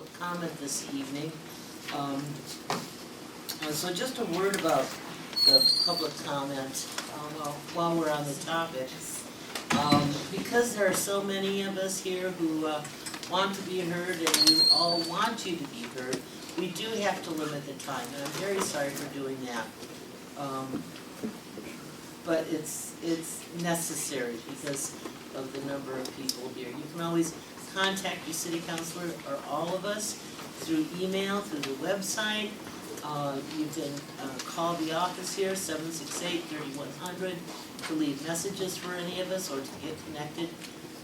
public comment this evening. So just a word about the public comment while we're on the topic. Because there are so many of us here who want to be heard, and we all want you to be heard, we do have to limit the time, and I'm very sorry for doing that. But it's necessary because of the number of people here. You can always contact your city councilor or all of us through email, through the website. You can call the office here, 768-3100, to leave messages for any of us or to get connected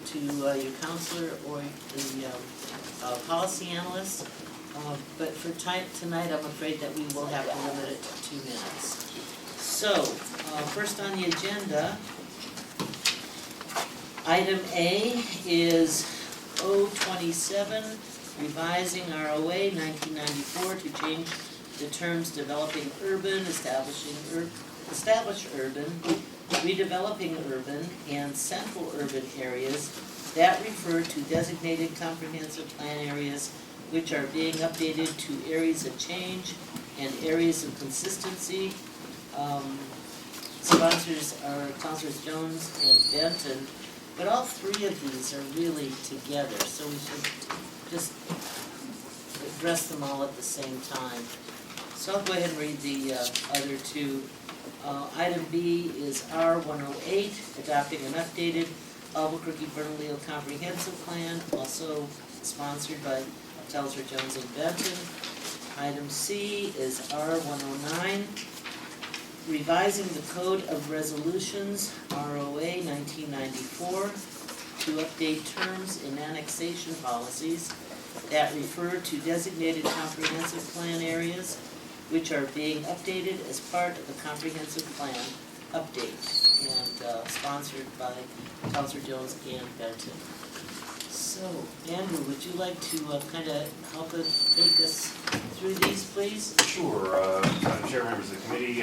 to your counselor or the policy analyst. But for tonight, I'm afraid that we will have to limit it to 2 minutes. So, first on the agenda, item A is 027, revising ROA 1994 to change the terms developing urban, establish urban, redeveloping urban, and central urban areas that refer to designated comprehensive plan areas which are being updated to areas of change and areas of consistency. Sponsors are Councilors Jones and Benton, but all three of these are really together, so we should just address them all at the same time. So I'll go ahead and read the other two. Item B is R108, adopting an updated Albuquerque-Bernalillo comprehensive plan, also sponsored by Councilor Jones and Benton. Item C is R109, revising the Code of Resolutions, ROA 1994, to update terms in annexation policies that refer to designated comprehensive plan areas which are being updated as part of the comprehensive plan update, and sponsored by Councilor Jones and Benton. So, Andrew, would you like to kind of help us take us through these, please? Sure. Chair, members of the committee,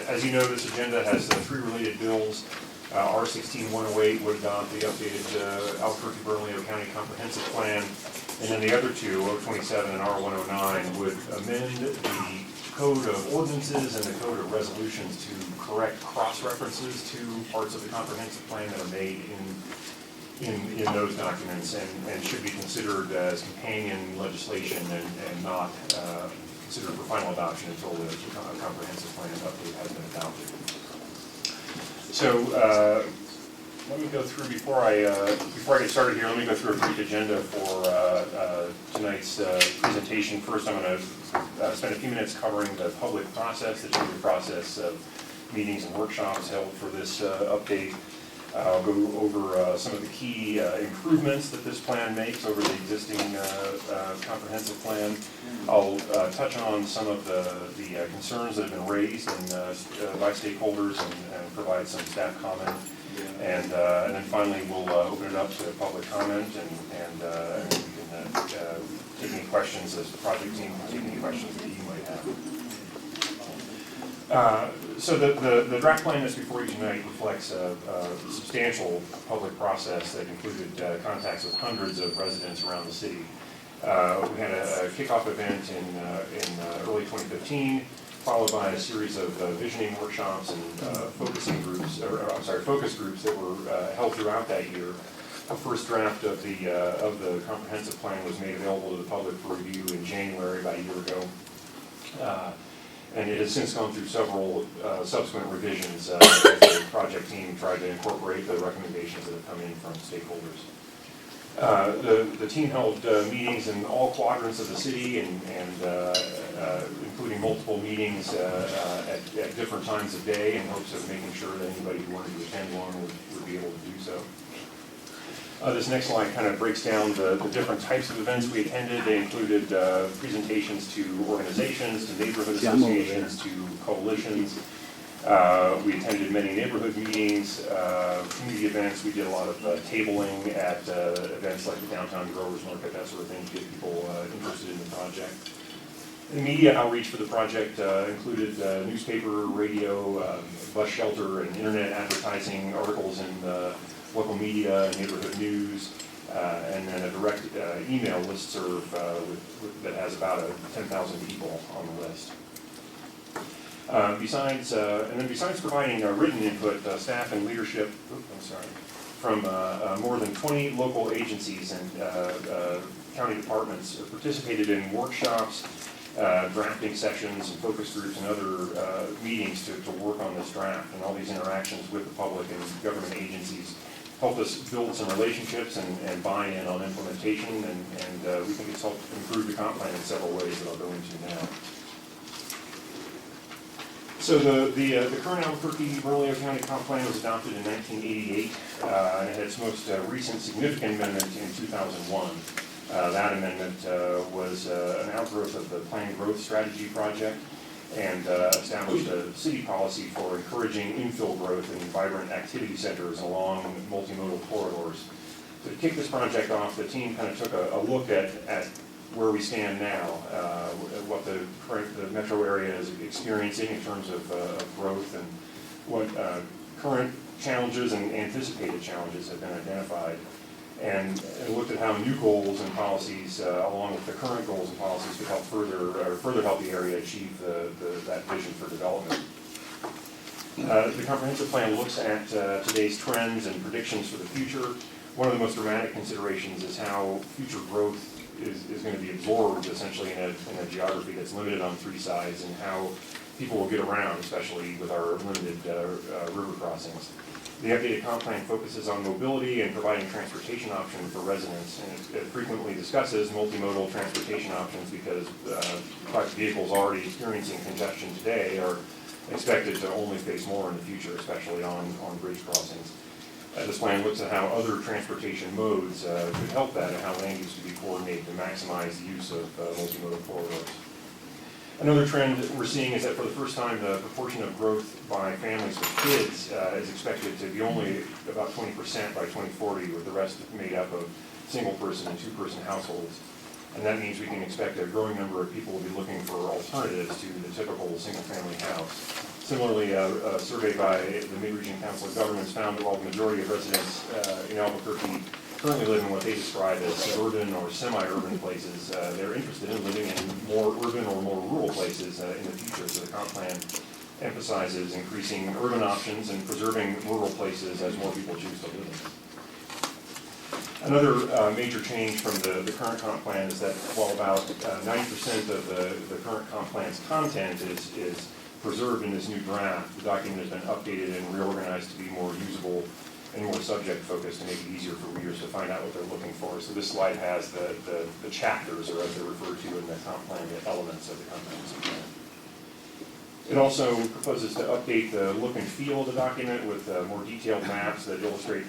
as you know, this agenda has three related bills. R16108 would adopt the updated Albuquerque-Bernalillo County Comprehensive Plan, and then the other two, 027 and R109, would amend the Code of Ordinances and the Code of Resolutions to correct cross-references to parts of the comprehensive plan that are made in those documents and should be considered as companion legislation and not considered for final adoption until the comprehensive plan update has been adopted. So let me go through, before I get started here, let me go through a brief agenda for tonight's presentation. First, I'm going to spend a few minutes covering the public process, the two-year process of meetings and workshops held for this update. I'll go over some of the key improvements that this plan makes over the existing comprehensive plan. I'll touch on some of the concerns that have been raised by stakeholders and provide some staff comment. And then finally, we'll open it up to public comment, and we can take any questions as the project team can take any questions that you might have. So the draft plan that's before you tonight reflects a substantial public process that included contacts with hundreds of residents around the city. We had a kickoff event in early 2015, followed by a series of visioning workshops and focus groups that were held throughout that year. The first draft of the comprehensive plan was made available to the public for review in January, about a year ago. And it has since gone through several subsequent revisions as the project team tried to incorporate the recommendations that have come in from stakeholders. The team held meetings in all quadrants of the city, and including multiple meetings at different times of day, in hopes of making sure that anybody who wanted to attend one would be able to do so. This next slide kind of breaks down the different types of events we attended. They included presentations to organizations, to neighborhood associations, to coalitions. We attended many neighborhood meetings, community events. We did a lot of tabling at events like the Downtown Growers Market, that sort of thing, to get people interested in the project. The media outreach for the project included newspaper, radio, bus shelter, and internet advertising, articles in local media, neighborhood news, and then a direct email listserv that has about 10,000 people on the list. Besides providing written input, staff and leadership, from more than 20 local agencies and county departments participated in workshops, drafting sessions and focus groups and other meetings to work on this draft. And all these interactions with the public and government agencies helped us build some relationships and buy-in on implementation, and we think it's helped improve the comp plan in several ways that I'll go into now. So the current Albuquerque-Bernalillo County Comp Plan was adopted in 1988, and it had its most recent significant amendment in 2001. That amendment was an outgrowth of the Planned Growth Strategy Project and established a city policy for encouraging infill growth in vibrant activity centers along multimodal corridors. So to kick this project off, the team kind of took a look at where we stand now, what the metro area is experiencing in terms of growth, and what current challenges and anticipated challenges have been identified, and looked at how new goals and policies, along with the current goals and policies, could help further help the area achieve that vision for development. The comprehensive plan looks at today's trends and predictions for the future. One of the most dramatic considerations is how future growth is going to be absorbed essentially in a geography that's limited on three sides, and how people will get around, especially with our limited river crossings. The updated comp plan focuses on mobility and providing transportation options for residents, and it frequently discusses multimodal transportation options because private vehicles already experiencing congestion today are expected to only face more in the future, especially on bridge crossings. This plan looks at how other transportation modes could help that, and how land use could be coordinated to maximize the use of multimodal corridors. Another trend that we're seeing is that for the first time, the proportion of growth by families with kids is expected to be only about 20% by 2040, with the rest made up of single-person and two-person households. And that means we can expect a growing number of people will be looking for alternatives to the typical single-family house. Similarly, a survey by the Mid-Region Council of Governments found that while the majority of residents in Albuquerque currently live in what they describe as suburban or semi-urban places, they're interested in living in more urban or more rural places in the future. So the comp plan emphasizes increasing urban options and preserving rural places as more people choose to live in. Another major change from the current comp plan is that while about 90% of the current comp plan's content is preserved in this new draft, the document has been updated and reorganized to be more usable and more subject-focused to make it easier for readers to find out what they're looking for. So this slide has the chapters, or as they're referred to in the comp plan, the elements of the comprehensive plan. It also proposes to update the look and feel of the document with more detailed maps that illustrate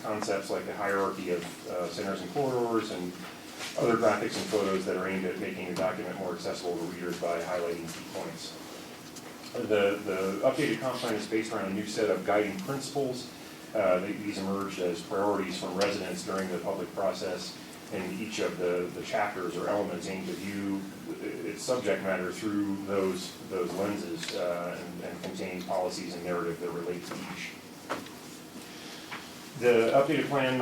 concepts like the hierarchy of centers and corridors, and other graphics and photos that are aimed at making the document more accessible to readers by highlighting key points. The updated comp plan is based around a new set of guiding principles. These emerged as priorities from residents during the public process, and each of the chapters or elements aim to view its subject matter through those lenses and contain policies and narrative that relate to each. The updated plan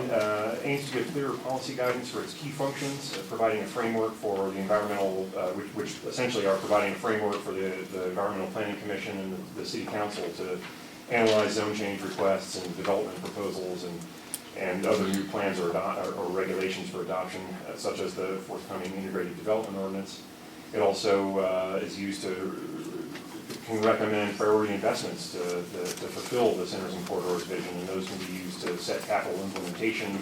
aims to give clearer policy guidance for its key functions, providing a framework for the environmental, which essentially are providing a framework for the Environmental Planning Commission and the City Council to analyze zone change requests and development proposals and other new plans or regulations for adoption, such as the forthcoming Integrated Development Ordinance. It also is used can recommend priority investments to fulfill the centers and corridors vision, and those can be used to set capital implementation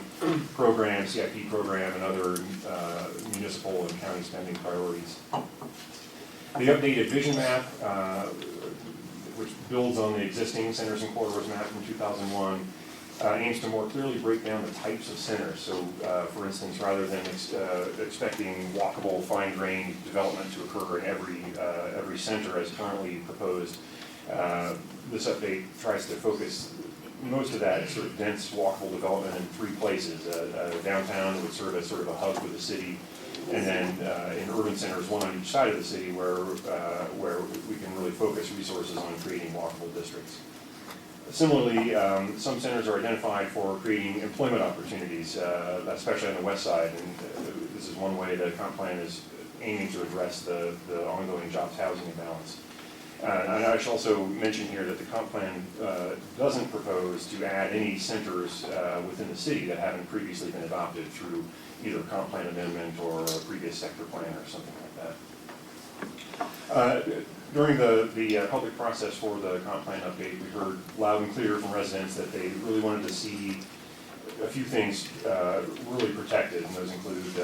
programs, CIP program, and other municipal and county spending priorities. The updated vision map, which builds on the existing centers and corridors map from 2001, aims to more clearly break down the types of centers. So, for instance, rather than expecting walkable, fine-grained development to occur in every center as currently proposed, this update tries to focus most of that sort of dense, walkable development in three places. Downtown would serve as sort of a hub for the city, and then in urban centers, one on each side of the city, where we can really focus resources on creating walkable districts. Similarly, some centers are identified for creating employment opportunities, especially on the west side, and this is one way the comp plan is aiming to address the ongoing jobs housing imbalance. And I should also mention here that the comp plan doesn't propose to add any centers within the city that haven't previously been adopted through either comp plan amendment or a previous sector plan or something like that. During the public process for the comp plan update, we heard loud and clear from residents that they really wanted to see a few things really protected, and those include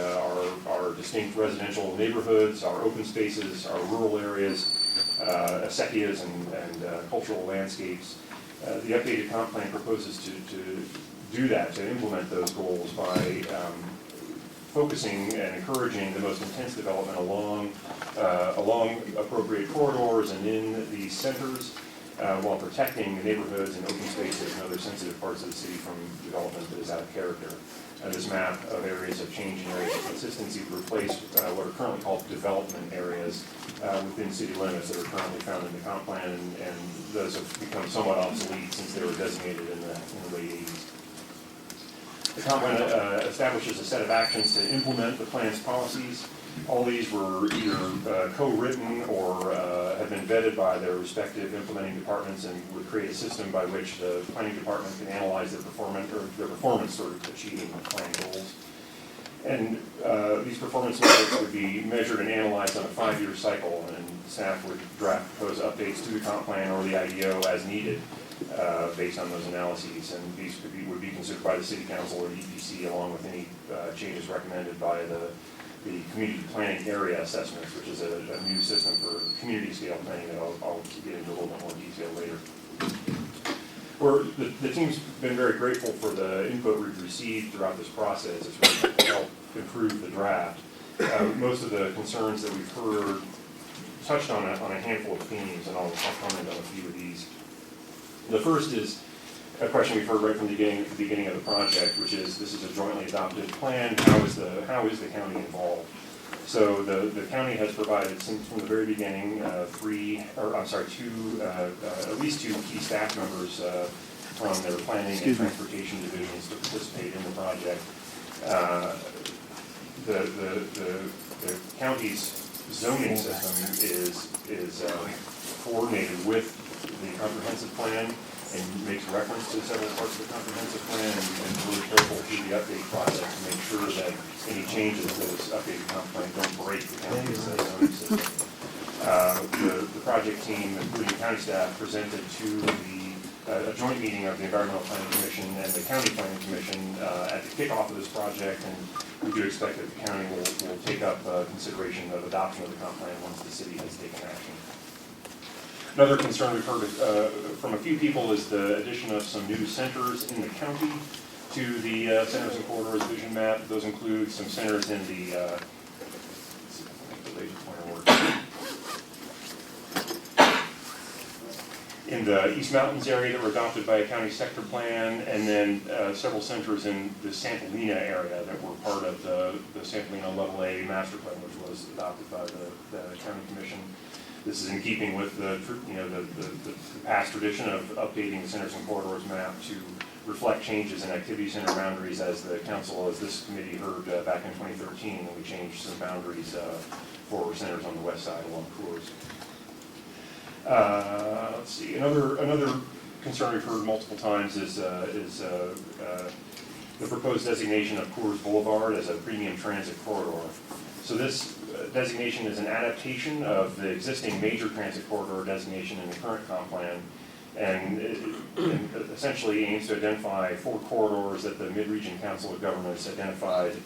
our distinct residential neighborhoods, our open spaces, our rural areas, acequias and cultural landscapes. The updated comp plan proposes to do that, to implement those goals by focusing and encouraging the most intense development along appropriate corridors and in these centers, while protecting the neighborhoods and open spaces and other sensitive parts of the city from development that is out of character. This map of areas of change and areas of consistency would replace what are currently called development areas within city limits that are currently found in the comp plan, and those have become somewhat obsolete since they were designated in the late 80s. The comp plan establishes a set of actions to implement the plan's policies. All these were either co-written or have been vetted by their respective implementing departments, and would create a system by which the planning department can analyze their performance toward achieving the plan goals. And these performance metrics would be measured and analyzed on a 5-year cycle, and staff would draft proposed updates to the comp plan or the IDO as needed based on those analyses. And these would be considered by the City Council or the EPC along with any changes recommended by the community planning area assessments, which is a new system for community scale planning that I'll get into a little bit more detail later. The team's been very grateful for the input we've received throughout this process. It's really helped improve the draft. Most of the concerns that we've heard touched on a handful of themes, and I'll comment on a few of these. The first is a question we've heard right from the beginning of the project, which is, this is a jointly adopted plan. How is the county involved? So the county has provided from the very beginning at least two key staff members from their planning and transportation divisions to participate in the project. The county's zoning system is coordinated with the comprehensive plan and makes reference to several parts of the comprehensive plan, and really careful through the update process to make sure that any changes to this updated comp plan don't break the county's zoning system. The project team, including county staff, presented to a joint meeting of the Environmental Planning Commission and the County Planning Commission at the kickoff of this project, and we do expect that the county will take up consideration of adoption of the comp plan once the city has taken action. Another concern we've heard from a few people is the addition of some new centers in the county to the Centers and Corridors vision map. Those include some centers in the East Mountains area that were adopted by a county sector plan, and then several centers in the Santolina area that were part of the Santolina Level A master plan, which was adopted by the county commission. This is in keeping with the past tradition of updating the Centers and Corridors map to reflect changes in activity center boundaries, as the council, as this committee heard back in 2013, when we changed some boundaries for centers on the west side along Coors. Let's see. Another concern we've heard multiple times is the proposed designation of Coors Boulevard as a premium transit corridor. So this designation is an adaptation of the existing major transit corridor designation in the current comp plan, and it essentially aims to identify 4 corridors that the Mid-Region Council of Governments identified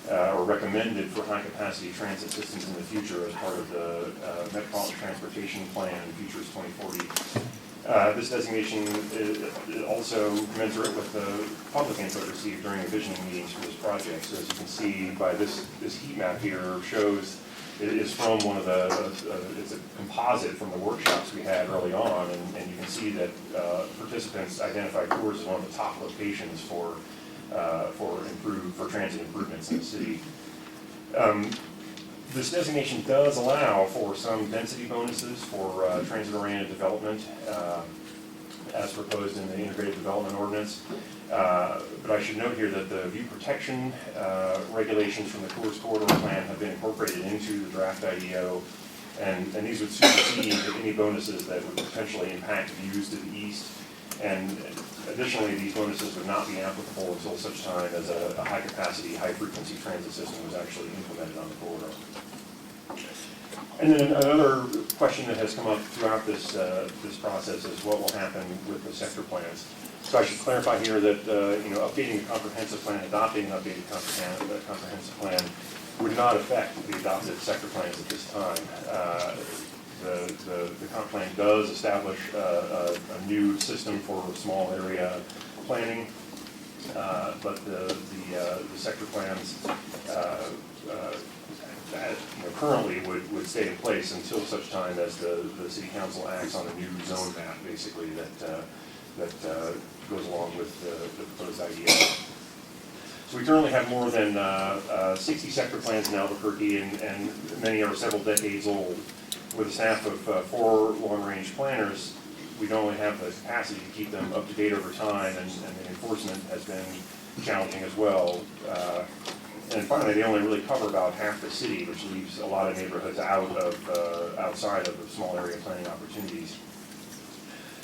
or recommended for high-capacity transit systems in the future as part of the Metropolitan Transportation Plan, Futures 2040. This designation is also commensurate with the public input received during the visioning meetings for this project. So as you can see by this heat map here shows it is from one of it's a composite from the workshops we had early on, and you can see that participants identified Coors as one of the top locations for transit improvements in the city. This designation does allow for some density bonuses for transit-oriented development, as proposed in the integrated development ordinance. But I should note here that the view protection regulations from the tourist corridor plan have been incorporated into the draft IDO, and these would supersede any bonuses that would potentially impact views to the east. And additionally, these bonuses would not be applicable until such time as a high-capacity, high-frequency transit system was actually implemented on the corridor. And then another question that has come up throughout this process is what will happen with the sector plans. So I should clarify here that updating the comprehensive plan, adopting an updated comprehensive plan would not affect the adopted sector plans at this time. The comp plan does establish a new system for small area planning, but the sector plans currently would stay in place until such time as the city council acts on a new zone map, basically, that goes along with the proposed idea. So we currently have more than 60 sector plans in Albuquerque, and many are several decades old. With a staff of 4 long-range planners, we don't only have the capacity to keep them up to date over time, and the enforcement has been challenging as well. And finally, they only really cover about half the city, which leaves a lot of neighborhoods outside of the small area planning opportunities.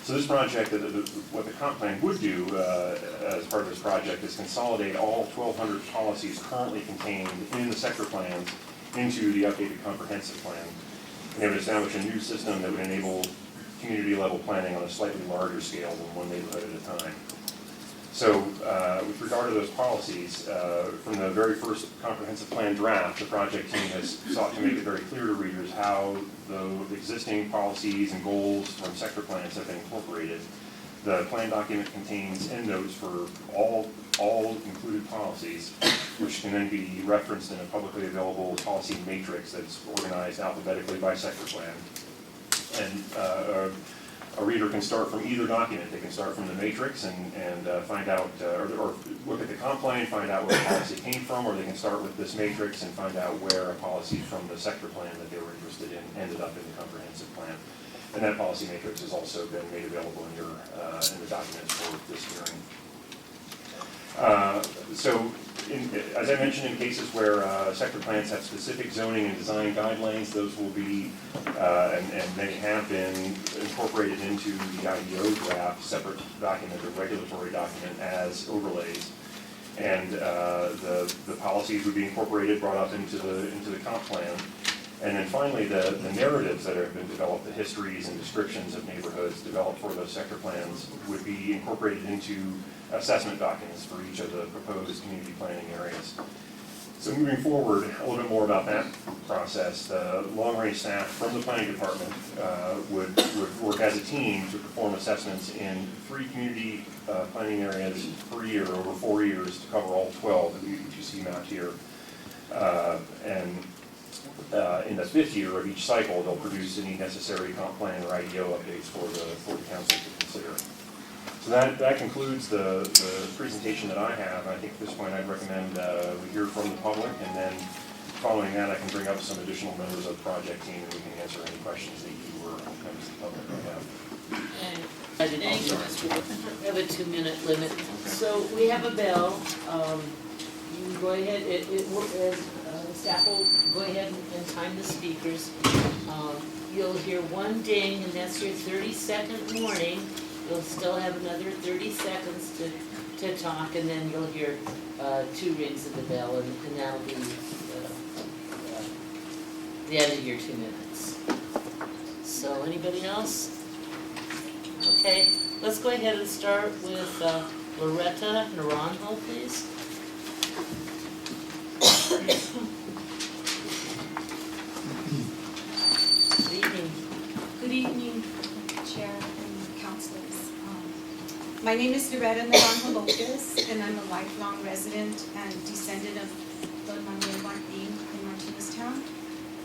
So this project, what the comp plan would do as part of this project is consolidate all 1,200 policies currently contained in the sector plans into the updated comprehensive plan. And it would establish a new system that would enable community-level planning on a slightly larger scale than one neighborhood at a time. So with regard to those policies, from the very first comprehensive plan draft, the project team has sought to make it very clear to readers how the existing policies and goals from sector plans have been incorporated. The plan document contains endnotes for all included policies, which can then be referenced in a publicly available policy matrix that's organized alphabetically by sector plan. And a reader can start from either document. They can start from the matrix and find out, or look at the comp plan, find out where the policy came from, or they can start with this matrix and find out where a policy from the sector plan that they were interested in ended up in the comprehensive plan. And that policy matrix has also been made available in the documents for this hearing. As I mentioned, in cases where sector plans have specific zoning and design guidelines, those will be, and many have been, incorporated into the IDO draft, separate document, or regulatory document, as overlays. And the policies would be incorporated, brought up into the comp plan. And then finally, the narratives that have been developed, the histories and descriptions of neighborhoods developed for those sector plans, would be incorporated into assessment documents for each of the proposed community planning areas. So moving forward, a little bit more about that process. The long-range staff from the planning department would work as a team to perform assessments in 3 community planning areas per year over 4 years to cover all 12 that you see mapped here. In the 5th year of each cycle, they'll produce any necessary comp plan or IDO updates for the council to consider. So that concludes the presentation that I have. I think at this point I'd recommend we hear from the public, and then following that I can bring up some additional members of the project team and we can answer any questions that you or members of the public might have. Thank you, Mr. Wood. We have a 2-minute limit. So we have a bell. You can go ahead, staff will go ahead and time the speakers. You'll hear 1 ding, and that's your 30-second warning. You'll still have another 30 seconds to talk, and then you'll hear 2 rings of the bell, and that'll be the end of your 2 minutes. So anybody else? Okay, let's go ahead and start with Loretta Naranjo, please. Good evening. Good evening, Chair and councilors. My name is Loretta Naranjo Lopez, and I'm a lifelong resident and descendant of Don Manuel Martin in Martineztown.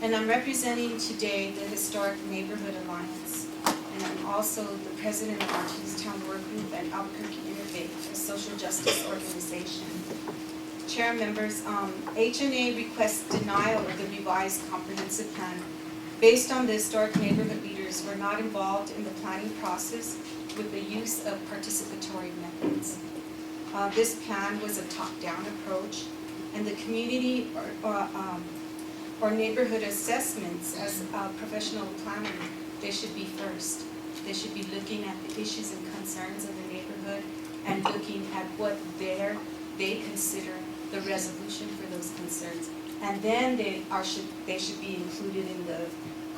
And I'm representing today the Historic Neighborhood Alliance. And I'm also the president of Martineztown Work Group and Albuquerque Innovate, a social justice organization. Chair members, HNA requests denial of the revised comprehensive plan Based on this, historic neighborhood leaders were not involved in the planning process with the use of participatory methods. This plan was a top-down approach, and the community or neighborhood assessments as a professional planner, they should be first. They should be looking at the issues and concerns of the neighborhood and looking at what they consider the resolution for those concerns. And then they should be included in the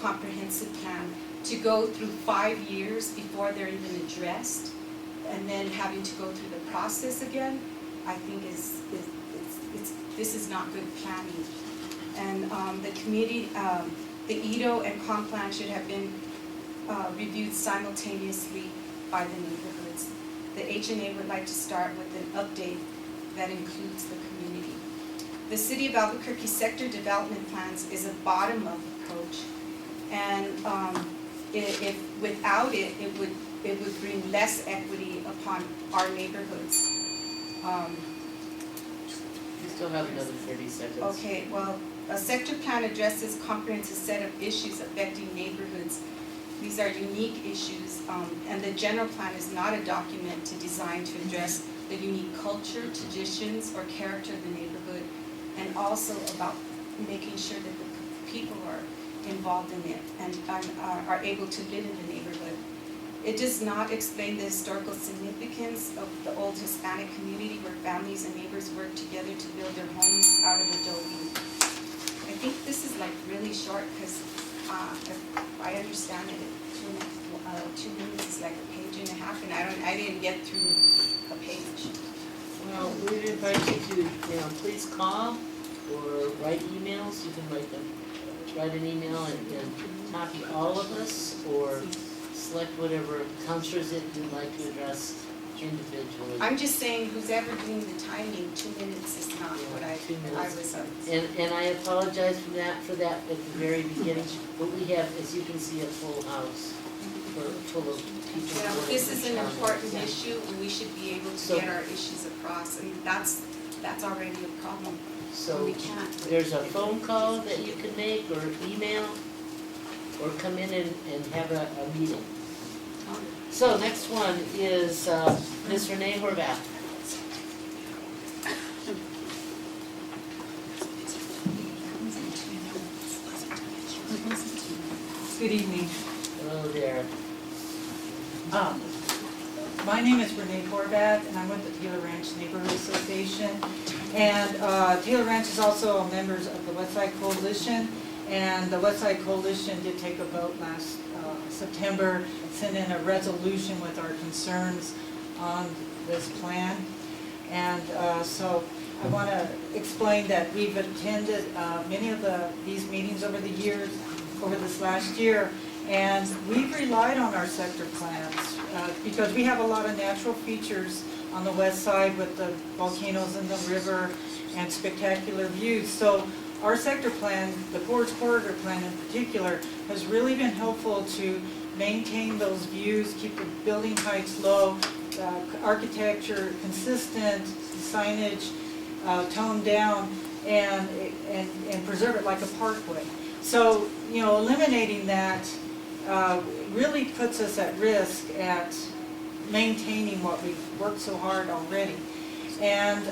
comprehensive plan to go through 5 years before they're even addressed, and then having to go through the process again, I think this is not good planning. And the community, the EDO and comp plan should have been reviewed simultaneously by the neighborhoods. The HNA would like to start with an update that includes the community. The City of Albuquerque sector development plans is a bottom-up approach, and if without it, it would bring less equity upon our neighborhoods. You still have another 30 seconds. Okay, well, a sector plan addresses comprehensive set of issues affecting neighborhoods. These are unique issues, and the general plan is not a document designed to address the unique culture, traditions, or character of the neighborhood, and also about making sure that the people are involved in it and are able to live in the neighborhood. It does not explain the historical significance of the old Hispanic community where families and neighbors work together to build their homes out of adobe. I think this is like really short because if I understand it, 2 minutes is like a page and a half, and I didn't get through a page. Well, we would invite you to, please call or write emails. You can write an email and copy all of us, or select whatever counselors that you'd like to address individually. I'm just saying, who's ever doing the timing, 2 minutes is not what I 2 minutes. was. And I apologize for that at the very beginning, but we have, as you can see, a full house full of people. You know, this is an important issue, and we should be able to So- get our issues across. I mean, that's already a problem. So we can't. there's a phone call that you can make, or email, or come in and have a meeting. So next one is Ms. Renee Horvath. Good evening. Hello there. My name is Renee Horvath, and I'm with the Taylor Ranch Neighborhood Association. And Taylor Ranch is also members of the West Side Coalition, and the West Side Coalition did take a vote last September, sent in a resolution with our concerns on this plan. And so I want to explain that we've attended many of these meetings over the years, over this last year, and we've relied on our sector plans because we have a lot of natural features on the west side with the volcanoes and the river and spectacular views. So our sector plan, the Forest Corridor Plan in particular, has really been helpful to maintain those views, keep the building heights low, architecture consistent, signage toned down, and preserve it like a parkway. So, eliminating that really puts us at risk at maintaining what we've worked so hard already. And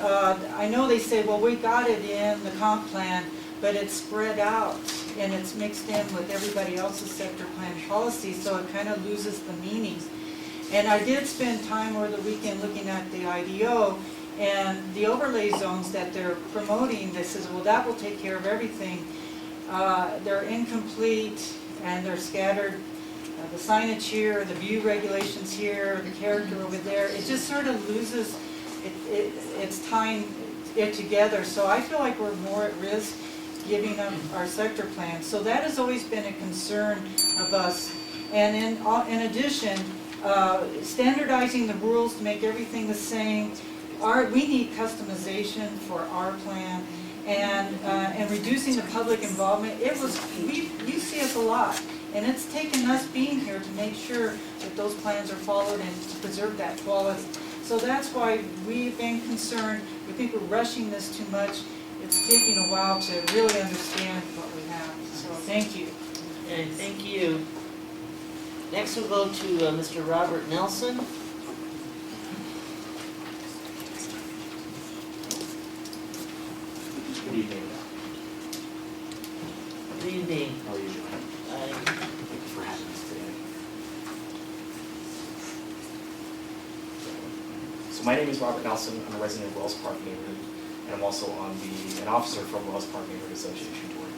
I know they say, well, we got it in the comp plan, but it's spread out and it's mixed in with everybody else's sector plan policy, so it kind of loses the meaning. And I did spend time over the weekend looking at the IDO and the overlay zones that they're promoting. They says, well, that will take care of everything. They're incomplete and they're scattered. The signage here, the view regulations here, the character over there, it just sort of loses it's tying it together. So I feel like we're more at risk giving up our sector plan. So that has always been a concern of us. And in addition, standardizing the rules to make everything the same. We need customization for our plan, and reducing the public involvement. You see us a lot, and it's taken us being here to make sure that those plans are followed and to preserve that quality. So that's why we've been concerned. We think we're rushing this too much. It's taking a while to really understand what we have. So thank you. Okay, thank you. Next we'll go to Mr. Robert Nelson. Good evening. Good evening. How are you doing? Thank you for having us today. So my name is Robert Nelson. I'm a resident of Wells Park neighborhood, and I'm also an officer from Wells Park Neighborhood Association Board.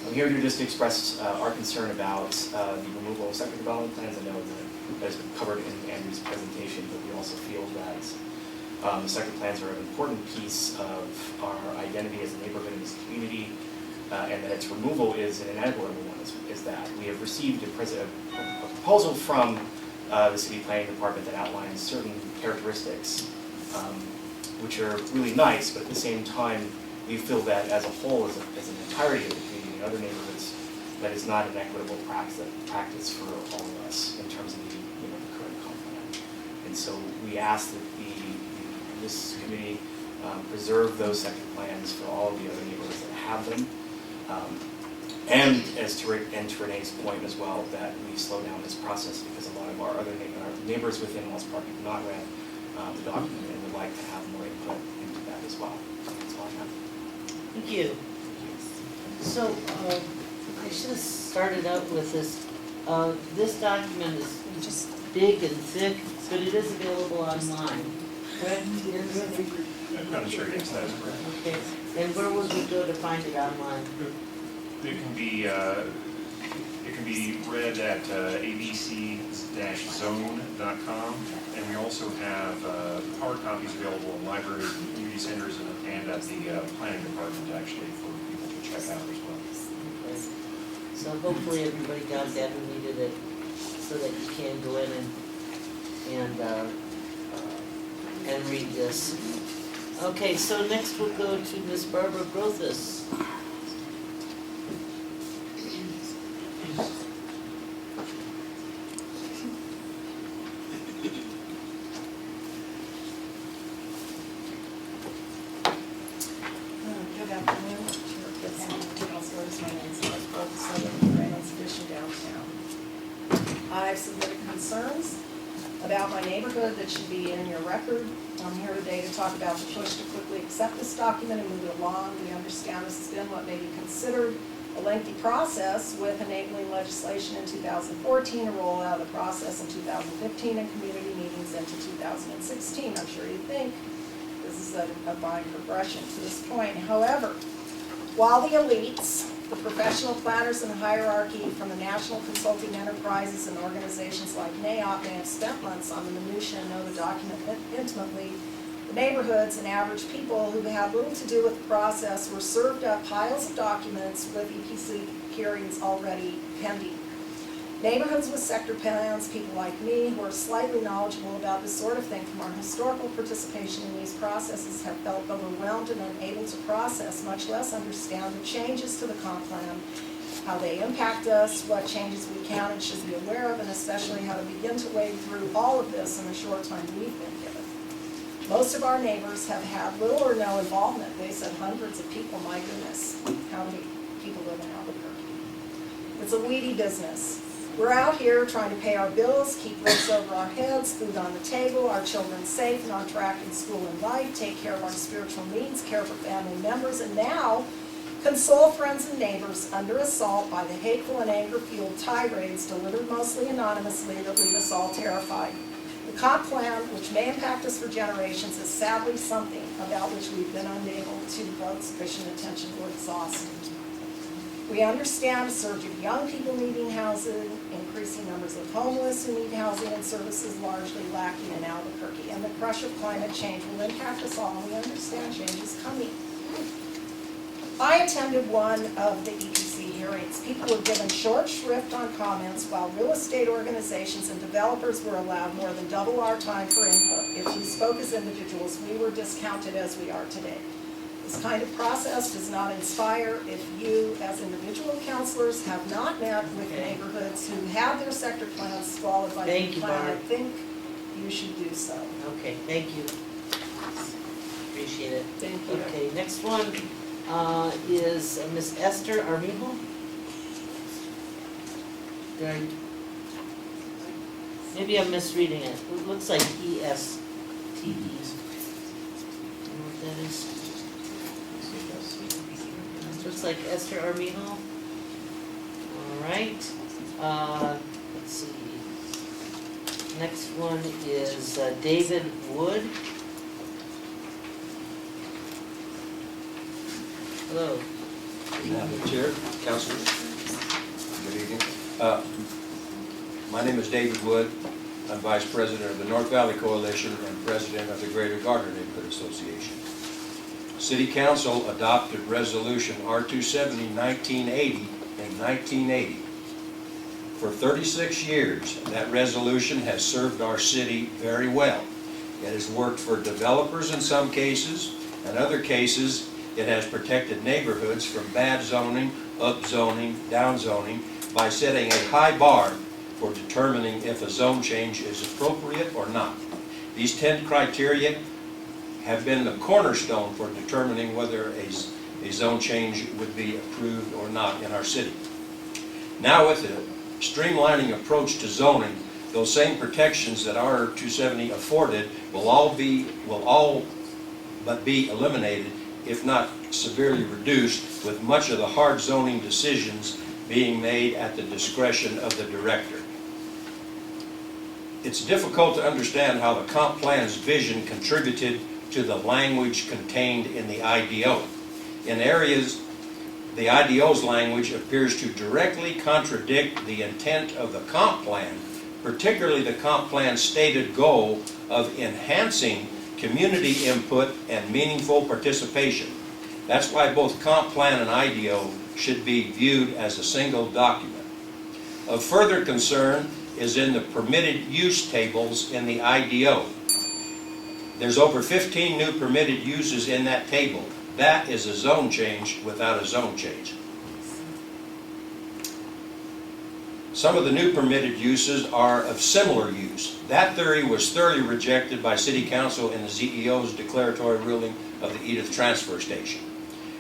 I'm here to just express our concern about the removal of sector development plans. I know that has been covered in Andrew's presentation, but we also feel that the sector plans are an important piece of our identity as a neighborhood and as a community, and that its removal is an inequitable one, is that. We have received a proposal from the city planning department that outlines certain characteristics, which are really nice, but at the same time, we feel that as a whole, as an entirety of the community and other neighborhoods, that is not an equitable practice for all of us in terms of the current comp plan. And so we ask that this committee preserve those sector plans for all of the other neighborhoods that have them. And to Renee's point as well, that we slow down this process because a lot of our neighbors within Wells Park have not read the document and would like to have more input into that as well. That's all I have. Thank you. So, I should have started out with this. This document is just big and thick, but it is available online. Correct? I'm sure, yes, that is correct. Okay, and where would we go to find it online? It can be read at abc-zone.com, and we also have hard copies available in libraries and community centers and at the planning department, actually, for people to check out as well. Okay. So hopefully everybody got that who needed it, so that you can go in and read this. Okay, so next we'll go to Miss Barbara Grothus. Good afternoon, councilors. My name is Liz Grothus. I live in Reynolds Edition downtown. I've submitted concerns about my neighborhood that should be in your record. I'm here today to talk about the push to quickly accept this document and move it along. We understand this has been what may be considered a lengthy process, with enabling legislation in 2014, a rollout of the process in 2015, and community meetings into 2016. I'm sure you think this is a fine progression to this point. However, while the elites, the professional planners in the hierarchy from the national consulting enterprises and organizations like NAOP may have spent months on the minutiae and know the document intimately, the neighborhoods and average people who had little to do with the process were served up piles of documents with EPC hearings already pending. Neighborhoods with sector plans, people like me who are slightly knowledgeable about this sort of thing from our historical participation in these processes, have felt overwhelmed and unable to process, much less understand the changes to the comp plan, how they impact us, what changes we can and should be aware of, and especially how to begin to wade through all of this in the short time we've been given. Most of our neighbors have had little or no involvement. They said hundreds of people. My goodness, how many people live in Albuquerque? It's a weedy business. We're out here trying to pay our bills, keep roofs over our heads, food on the table, our children safe and on track in school and life, take care of our spiritual needs, care for family members, and now console friends and neighbors under assault by the hateful and anger-fueled tirades delivered mostly anonymously that leave us all terrified. The comp plan, which may impact us for generations, is sadly something about which we've been unable to devote sufficient attention or exhaust. We understand a surge of young people needing housing, increasing numbers of homeless who need housing and services largely lacking in Albuquerque, and the crush of climate change will impact us all, and we understand change is coming. I attended one of the EPC hearings. People were given short shrift on comments, while real estate organizations and developers were allowed more than double our time for input. If we spoke as individuals, we were discounted as we are today. This kind of process does not inspire. If you, as individual councilors, have not met with neighborhoods who have their sector plans swallowed by the plan, I think you should do so. Okay, thank you. Appreciate it. Thank you. Okay, next one is Miss Esther Armijo. Right. Maybe I'm misreading it. It looks like ESTE. You know what that is? It looks like Esther Armijo. All right. Let's see. Next one is David Wood. Hello. Madam Chair, Councilman, good evening. My name is David Wood. I'm Vice President of the North Valley Coalition and President of the Greater Gardner Neighborhood Association. City Council adopted Resolution R-270 1980 in 1980. For 36 years, that resolution has served our city very well. It has worked for developers in some cases, and other cases it has protected neighborhoods from bad zoning, up zoning, down zoning by setting a high bar for determining if a zone change is appropriate or not. These 10 criteria have been the cornerstone for determining whether a zone change would be approved or not in our city. Now with the streamlining approach to zoning, those same protections that R-270 afforded will all but be eliminated, if not severely reduced, with much of the hard zoning decisions being made at the discretion of the director. It's difficult to understand how the comp plan's vision contributed to the language contained in the IDO. In areas, the IDO's language appears to directly contradict the intent of the comp plan, particularly the comp plan's stated goal of enhancing community input and meaningful participation. That's why both comp plan and IDO should be viewed as a single document. Of further concern is in the permitted use tables in the IDO. There's over 15 new permitted uses in that table. That is a zone change without a zone change. Some of the new permitted uses are of similar use. That theory was thoroughly rejected by City Council in the ZEO's declaratory ruling of the Edith Transfer Station.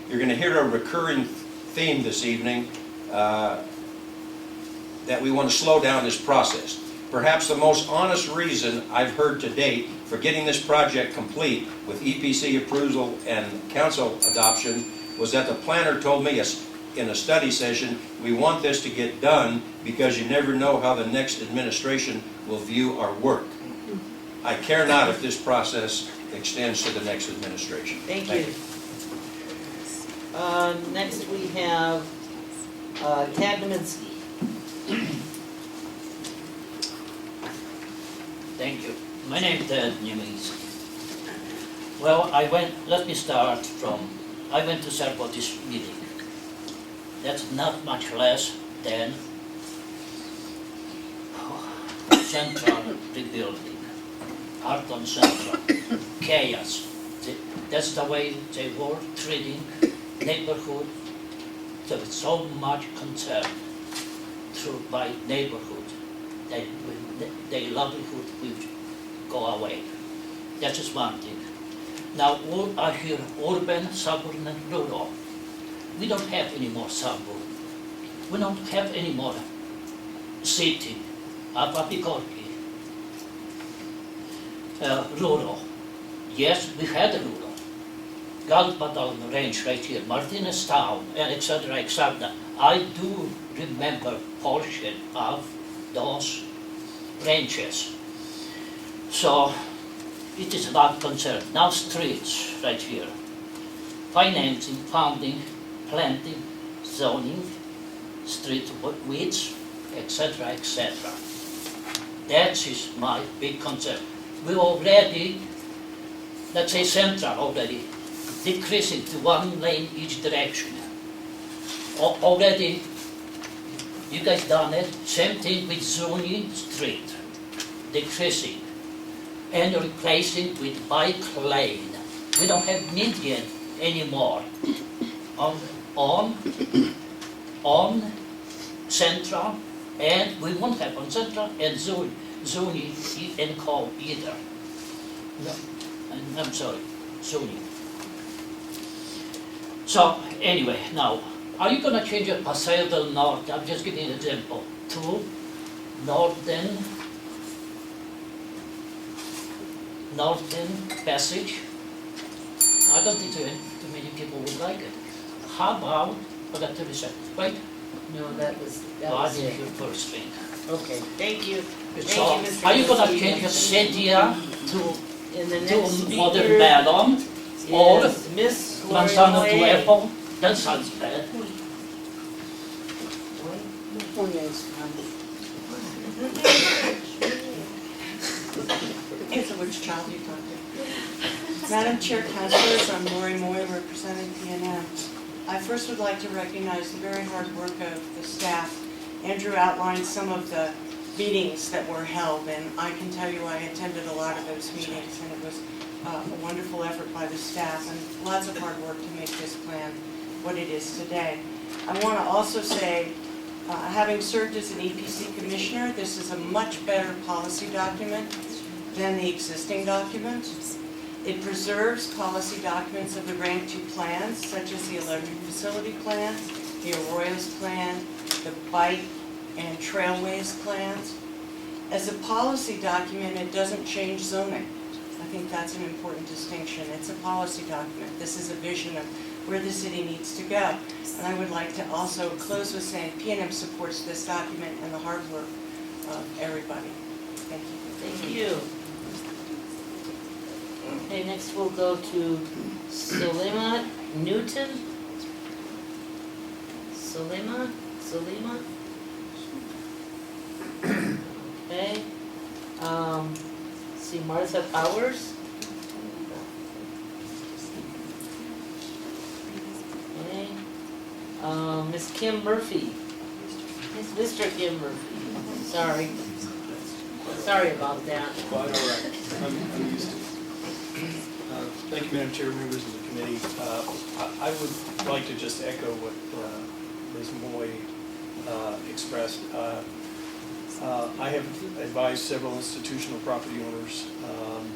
You're going to hear a recurring theme this evening that we want to slow down this process. Perhaps the most honest reason I've heard to date for getting this project complete with EPC approval and council adoption was that the planner told me in a study session, we want this to get done because you never know how the next administration will view our work. I care not if this process extends to the next administration. Thank you. Next we have Tad Naminsky. Thank you. My name is Ted Niemiec. Well, let me start from, I went to serve for this meeting. That's not much less than central rebuilding, Arton Central, chaos. That's the way they were treating neighborhood. There was so much concern by neighborhood that their livelihood will go away. That is one thing. Now all I hear urban, suburban, and rural. We don't have any more suburb. We don't have any more city, Albuquerque, rural. Yes, we had rural. Galpadon range right here, Martinez Town, and etc., etc. I do remember portion of those ranches. So it is not concerned. Now streets right here. Financing, funding, planting, zoning, street widths, etc., etc. That is my big concern. We already, let's say central already, decreasing to 1 lane each direction. Already, you guys done it, same thing with zoning street, decreasing, and replacing with bike lane. We don't have median anymore on central, and we won't have on central and zoning and call either. No, I'm sorry, zoning. So anyway, now, are you going to change your Paseo del Norte? I'm just giving an example. To northern passage. I don't think too many people would like it. How about, forgot to say, right? No, that was I it. didn't hear first thing. Okay, thank you. So, Thank you, Mr. are you gonna Murphy. change your city to And the next modern speaker Badon or is Miss Manzano to Gloria. Apple? That sounds bad. Depends on which child you're talking. Madam Chair, Councilors, I'm Lori Moy, representing PNM. I first would like to recognize the very hard work of the staff. Andrew outlined some of the meetings that were held, and I can tell you I attended a lot of those meetings, and it was a wonderful effort by the staff and lots of hard work to make this plan what it is today. I want to also say, having served as an EPC commissioner, this is a much better policy document than the existing document. It preserves policy documents of the Rank 2 plans, such as the electric facility plan, the Arroyos plan, the bike and trailways plans. As a policy document, it doesn't change zoning. I think that's an important distinction. It's a policy document. This is a vision of where the city needs to go. And I would like to also close with saying PNM supports this document and the hard work of everybody. Thank you. Thank you. Okay, next we'll go to Salima Newton. Salima? Okay. See Martha Powers. Okay. Miss Kim Murphy. Mr. Kim Murphy. Sorry about that. Quite all right. I'm used to it. Thank you, Madam Chair, members of the committee. I would like to just echo what Ms. Moy expressed. I have advised several institutional property owners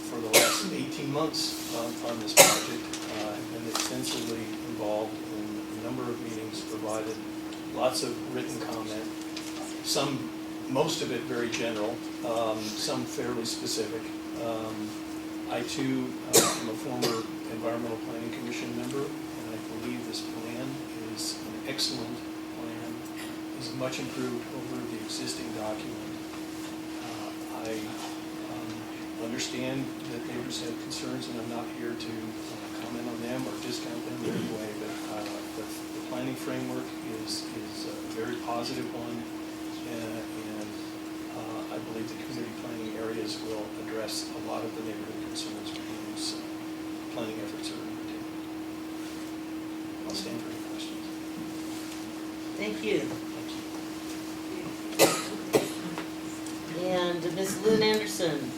for the last 18 months on this project. I've been extensively involved in a number of meetings, provided lots of written comment, most of it very general, some fairly specific. I too am a former Environmental Planning Commission member, and I believe this plan is an excellent plan, is much improved over the existing document. I understand that neighbors have concerns, and I'm not here to comment on them or discount them in any way, but the planning framework is a very positive one, and I believe the community planning areas will address a lot of the neighborhood concerns whose planning efforts are undertaken. I'll stand for any questions. Thank you. Thank you. And Ms. Lynn Anderson.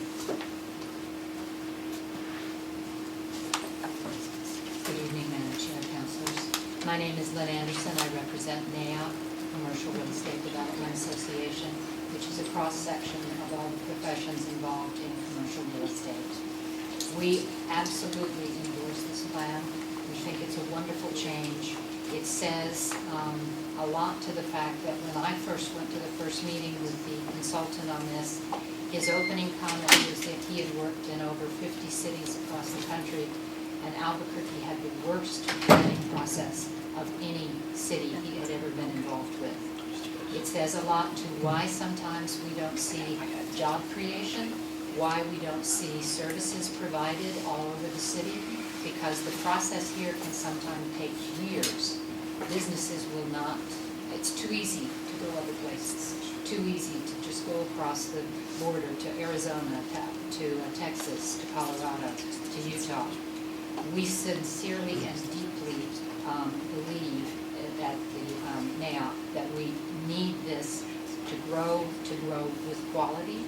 Good evening, Madam Chair, Councilors. My name is Lynn Anderson. I represent NAIOP, Commercial Real Estate Development Association, which is a cross-section of all the professions involved in commercial real estate. We absolutely endorse this plan. We think it's a wonderful change. It says a lot to the fact that when I first went to the first meeting with the consultant on this, his opening comment was that he had worked in over 50 cities across the country, and Albuquerque had the worst planning process of any city he had ever been involved with. It says a lot to why sometimes we don't see job creation, why we don't see services provided all over the city, because the process here can sometimes take years. Businesses will not, it's too easy to go other places, too easy to just go across the border to Arizona, to Texas, to Colorado, to Utah. We sincerely and deeply believe at the NAIOP that we need this to grow with quality,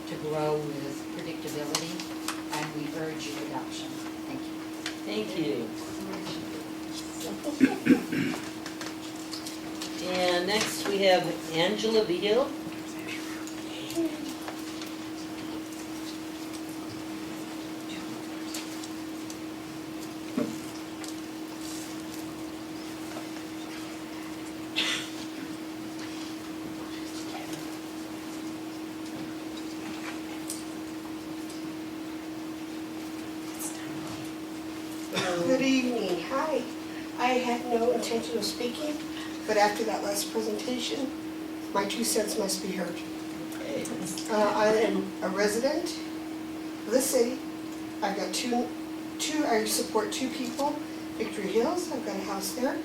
to grow with predictability, and we urge your adoption. Thank you. Thank you. And next we have Angela Beal. Good evening. Hi. I had no intention of speaking, but after that last presentation, my 2 cents must be heard. Okay. I am a resident of the city. I've got I support 2 people, Victory Hills, I've got a house there,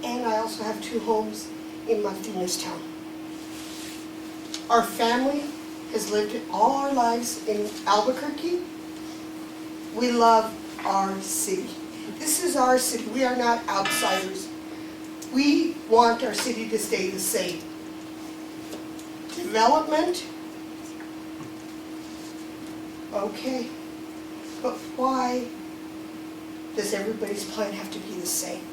and I also have 2 homes in Martinez Town. Our family has lived all our lives in Albuquerque. We love our city. This is our city. We are not outsiders. We want our city to stay the same. Development, okay, but why does everybody's plan have to be the same?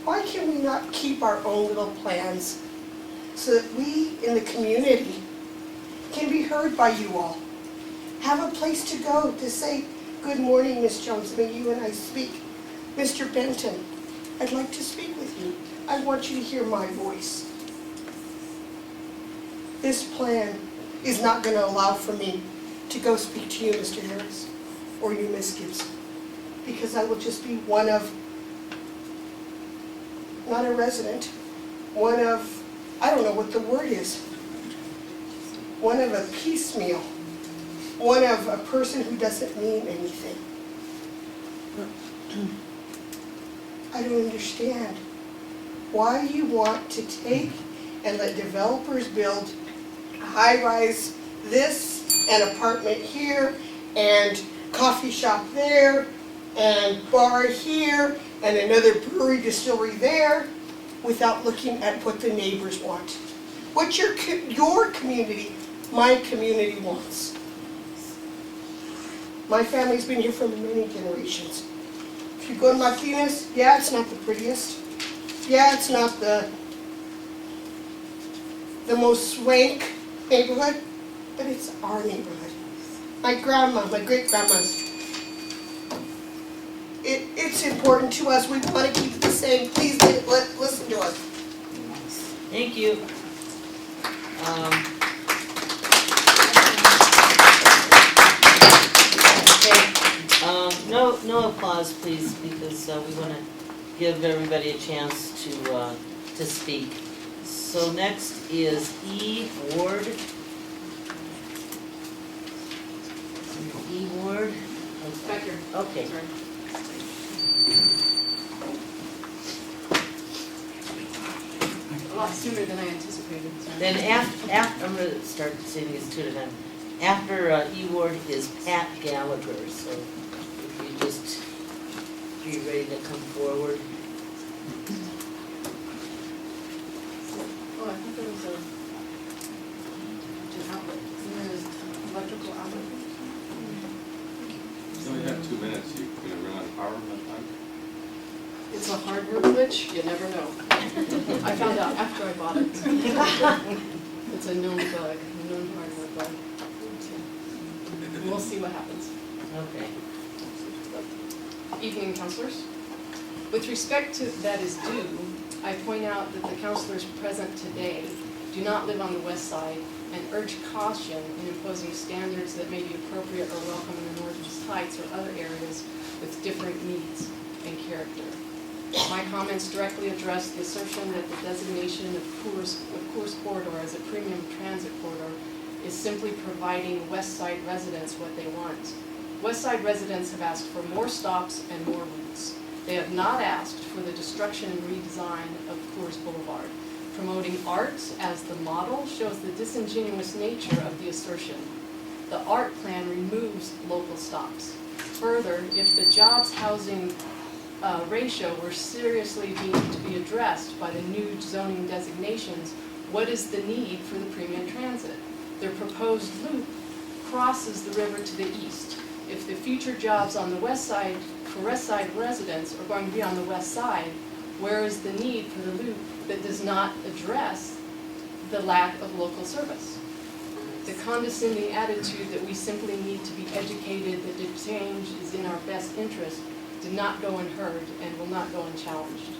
Why can we not keep our own little plans so that we in the community can be heard by you all? Have a place to go to say, good morning, Ms. Jones, may you and I speak. Mr. Benton, I'd like to speak with you. I want you to hear my voice. This plan is not going to allow for me to go speak to you, Mr. Harris, or you, Ms. Gibson, because I will just be one of, not a resident, one of, I don't know what the word is, one of a piecemeal, one of a person who doesn't mean anything. I don't understand why you want to take and let developers build high-rise this, and apartment here, and coffee shop there, and bar here, and another brewery distillery there, without looking at what the neighbors want. What your community, my community wants. My family's been here for many generations. If you go to Martinez, yeah, it's not the prettiest. Yeah, it's not the most swank neighborhood, but it's our neighborhood. My grandma, my great-grandma's. It's important to us. We want to keep it the same. Please listen to us. Thank you. No applause, please, because we want to give everybody a chance to speak. So next is E. Ward. E. Ward. Back here. Okay. Sorry. A lot sooner than I anticipated. Sorry. Then after I'm going to start saying these 2 at a time. After E. Ward is Pat Gallagher. So if you just be ready to come forward. Oh, I thought there was an outlet. There was electrical outlet. You only have 2 minutes, you're gonna run out of power in that time? It's a hardware glitch, you never know. I found out after I bought it. It's a known bug, a known hardware bug. We'll see what happens. Okay. Evening, councilors. With respect to that is due, I point out that the councilors present today do not live on the west side and urge caution in imposing standards that may be appropriate or welcome in the Northeast Heights or other areas with different needs and character. My comments directly address the assertion that the designation of Coors Corridor as a premium transit corridor is simply providing West Side residents what they want. West Side residents have asked for more stops and more routes. They have not asked for the destruction and redesign of Coors Boulevard. Promoting art as the model shows the disingenuous nature of the assertion. The art plan removes local stops. Further, if the jobs housing ratio were seriously deemed to be addressed by the new zoning designations, what is the need for the premium transit? Their proposed loop crosses the river to the east. If the future jobs on the west side, for west side residents, are going to be on the west side, where is the need for the loop that does not address the lack of local service? The condescending attitude that we simply need to be educated, that the change is in our best interest, did not go unheard and will not go unchallenged.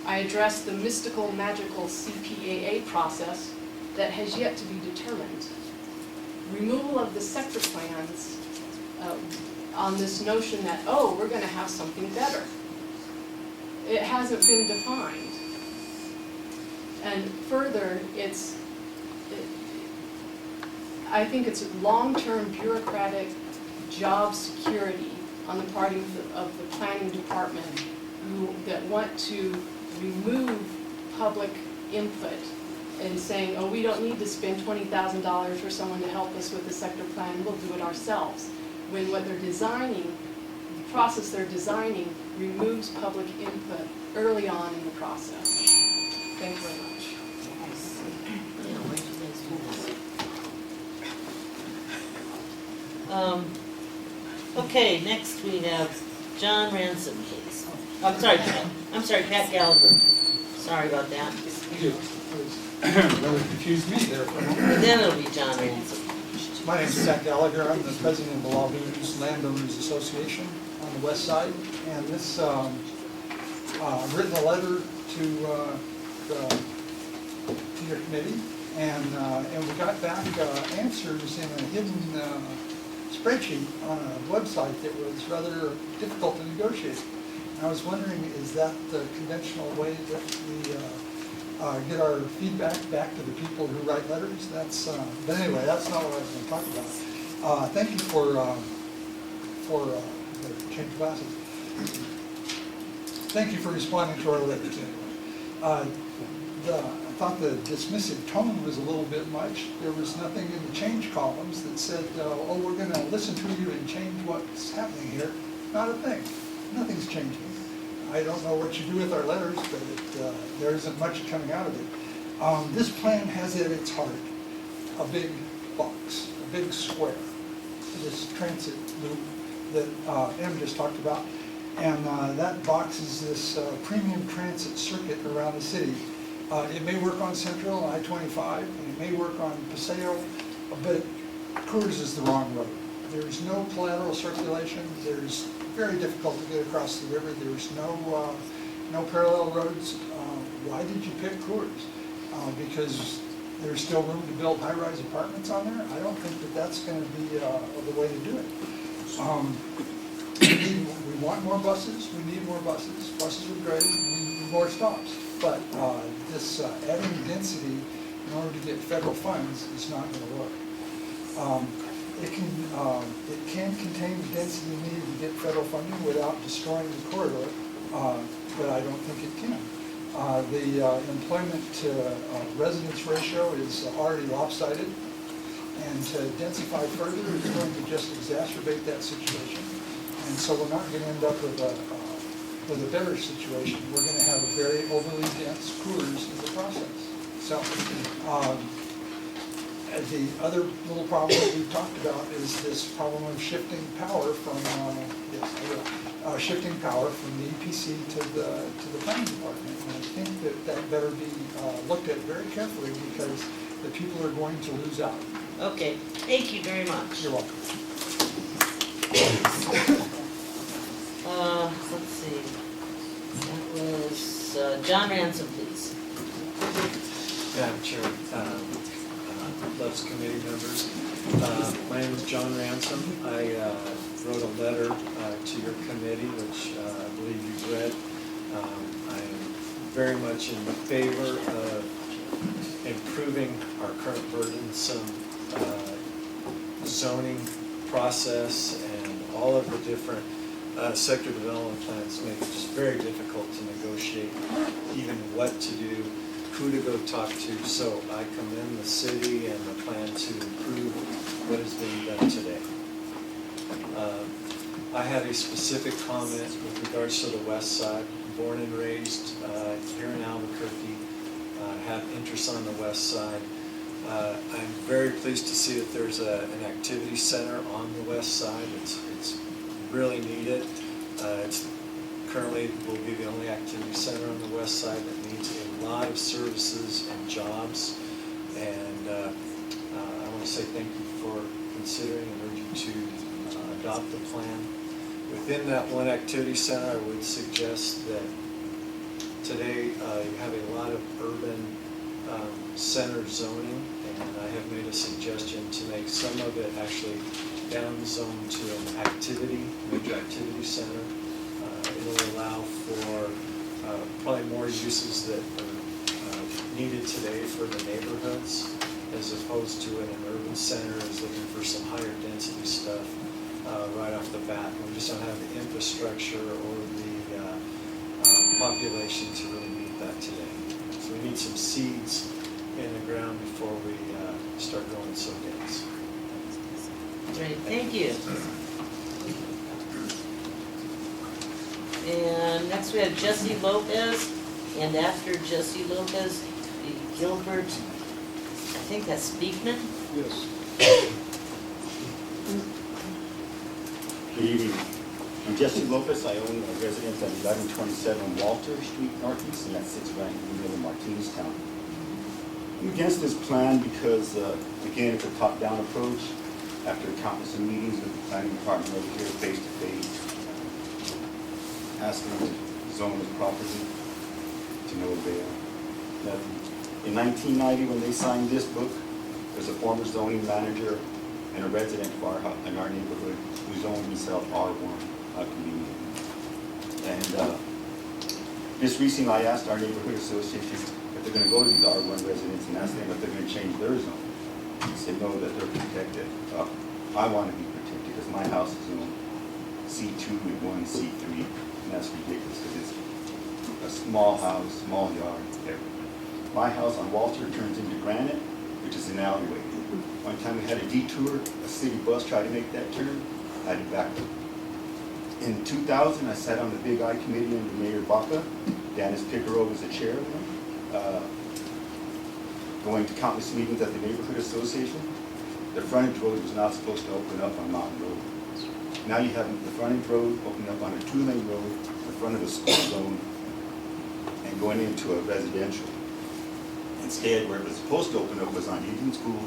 I address the mystical, magical CPAA process that has yet to be determined. Removal of the sector plans on this notion that, oh, we're gonna have something better. It hasn't been defined. And further, I think it's long-term bureaucratic job security on the part of the planning department that want to remove public input and saying, oh, we don't need to spend $20,000 for someone to help us with the sector plan, we'll do it ourselves. When what they're designing, the process they're designing removes public input early on in the process. Thank you very much. Yeah, why don't you guys do this? Okay, next we have John Ransom, please. I'm sorry, Pat Gallagher. Sorry about that. Really confused me there for a moment. And then it'll be John Ransom. My name is Pat Gallagher. I'm the president of the Albuquerque-Land Landowners Association on the west side. And this, I've written a letter to your committee, and we got back answers in a hidden spreadsheet on a website that was rather difficult to negotiate. And I was wondering, is that the conventional way that we get our feedback back to the people who write letters? That's, but anyway, that's not what I was going to talk about. Thank you for change glasses. Thank you for responding to our letters anyway. I thought the dismissive tone was a little bit much. There was nothing in the change columns that said, oh, we're going to listen to you and change what's happening here. Not a thing. Nothing's changing. I don't know what you do with our letters, but there isn't much coming out of it. This plan has at its heart a big box, a big square, this transit loop that Em just talked about. And that box is this premium transit circuit around the city. It may work on Central, I-25, and it may work on Paseo, but Coors is the wrong road. There's no collateral circulation. There's very difficult to get across the river. There's no parallel roads. Why did you pick Coors? Because there's still room to build high-rise apartments on there? I don't think that that's going to be the way to do it. We want more buses. We need more buses. Buses are great. We need more stops. But this adding density in order to get federal funds is not going to work. It can contain the density needed to get federal funding without destroying the corridor, but I don't think it can. The employment to residence ratio is already lopsided, and to densify further is going to just exacerbate that situation. And so we're not going to end up with a better situation. We're going to have a very overly dense Coors in the process. So. The other little problem that we've talked about is this problem of shifting power from shifting power from the EPC to the planning department. And I think that better be looked at very carefully because the people are going to lose out. Okay, thank you very much. You're welcome. Let's see. That was John Ransom, please. Madam Chair, Loves Committee members. My name is John Ransom. I wrote a letter to your committee, which I believe you've read. I am very much in favor of improving our current burdensome zoning process, and all of the different sector development plans make it just very difficult to negotiate even what to do, who to go talk to. So I commend the city and the plan to improve what is being done today. I had a specific comment with regards to the west side. Born and raised here in Albuquerque, have interests on the west side. I'm very pleased to see that there's an activity center on the west side. It's really needed. It's currently will be the only activity center on the west side that needs a lot of services and jobs. And I want to say thank you for considering and urge you to adopt the plan. Within that one activity center, I would suggest that today you have a lot of urban center zoning, and I have made a suggestion to make some some of it actually down zone to an activity, major activity center. It'll allow for probably more uses that are needed today for the neighborhoods, as opposed to in an urban center is looking for some higher density stuff right off the bat. We just don't have the infrastructure or the population to really meet that today. So we need some seeds in the ground before we start going so dense. Great, thank you. And next we have Jesse Lopez, and after Jesse Lopez, Gilbert, I think that's Speakman? Yes. Good evening. I'm Jesse Lopez. I own a residence at 1127 Walter Street Northeast, and that sits right in the middle of Martineztown. I'm against this plan because, again, it's a top-down approach. After countless of meetings with the planning department over here, face-to-face, asking them to zone this property to no avail. Nothing. In 1990, when they signed this book, there's a former zoning manager and a resident of in our neighborhood who zoned himself R1, convenient. And just recently, I asked our neighborhood association if they're going to go to these R1 residents and ask them if they're going to change their zone. They said no, that they're protected. I want to be protected because my house is zoned C2 and 1 C3, and that's ridiculous because it's a small house, small yard, everything. My house on Walter turns into Granite, which is an alleyway. One time we had a detour, a city bus tried to make that turn, I had to back up. In 2000, I sat on the Big I committee under Mayor Baca. Dennis Picaro was the chair of them. Going to countless meetings at the neighborhood association. The frontage road was not supposed to open up on Mountain Road. Now you have the frontage road opening up on a 2-lane road in front of a school zone and going into a residential. Instead, where it was supposed to open up was on Indian School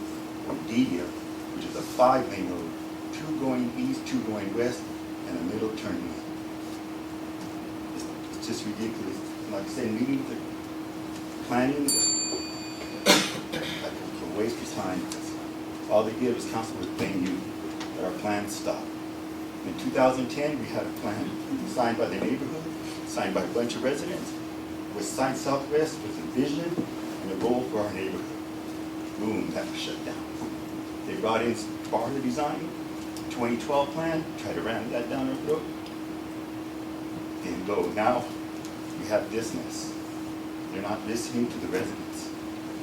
or Dedia, which is a 5-lane road, 2 going east, 2 going west, and a middle turn lane. It's just ridiculous. Like I said, meeting with the planning was a waste of time. All they did was council was paying you, but our plan stopped. In 2010, we had a plan signed by the neighborhood, signed by a bunch of residents, with Sign Southwest with a vision and a goal for our neighborhood. Boom, that was shut down. They brought in Barter Design, 2012 plan, tried to ram that down our throat. Didn't go. Now we have this mess. They're not listening to the residents.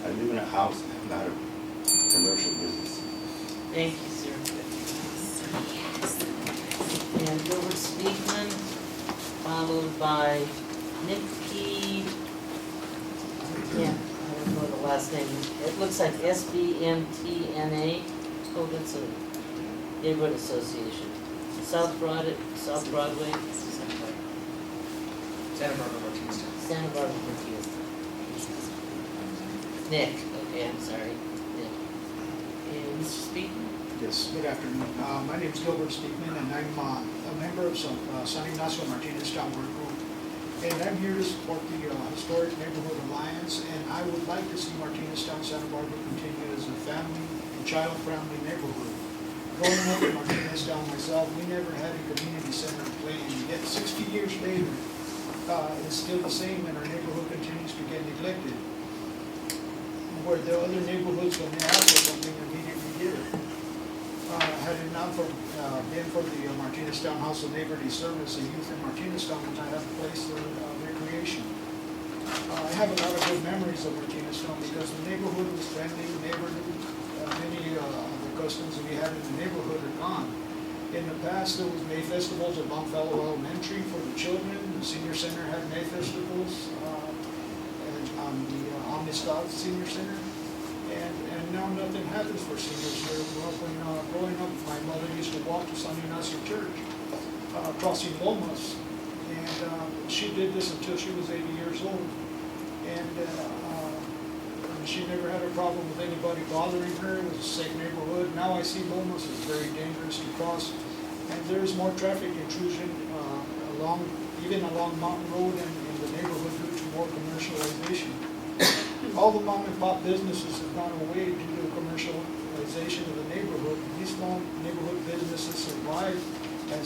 I live in a house, not a commercial business. Thank you, sir. And Gilbert Speakman, followed by Nikki, I don't know the last name. It looks like SBMTNA. Oh, that's a neighborhood association. South Broadway. Santa Barbara, Martineztown. Santa Barbara, Martinez. Nick, okay, I'm sorry. Nick. And Mr. Speakman? Yes, good afternoon. My name is Gilbert Speakman, and I'm a member of San Ignacio Martineztown Work Group. And I'm here to support the Historic Neighborhood Alliance, and I would like to see Martineztown, Santa Barbara continue as a family and child-friendly neighborhood. Growing up in Martineztown myself, we never had a community center plan, yet 60 years later, it's still the same, and our neighborhood continues to get neglected. Where the other neighborhoods, when they ask for something, immediately get it. Had it not been for the Martineztown House of Neighborly Service, the youth in Martineztown would not have a place for recreation. I have a lot of good memories of Martineztown because the neighborhood was friendly, many of the customs that we had in the neighborhood are gone. In the past, there was May festivals at Longfellow Elementary for the children. The senior center had May festivals and the Amistad Senior Center. And now nothing happens for seniors here. Growing up, my mother used to walk to San Ignacio Church, crossing Lomas. And she did this until she was 80 years old. And she never had a problem with anybody bothering her. It was a safe neighborhood. Now I see Lomas is very dangerous to cross. And there's more traffic intrusion even along Mountain Road and in the neighborhood due to more commercialization. All the mom and pop businesses have gone away due to commercialization of the neighborhood.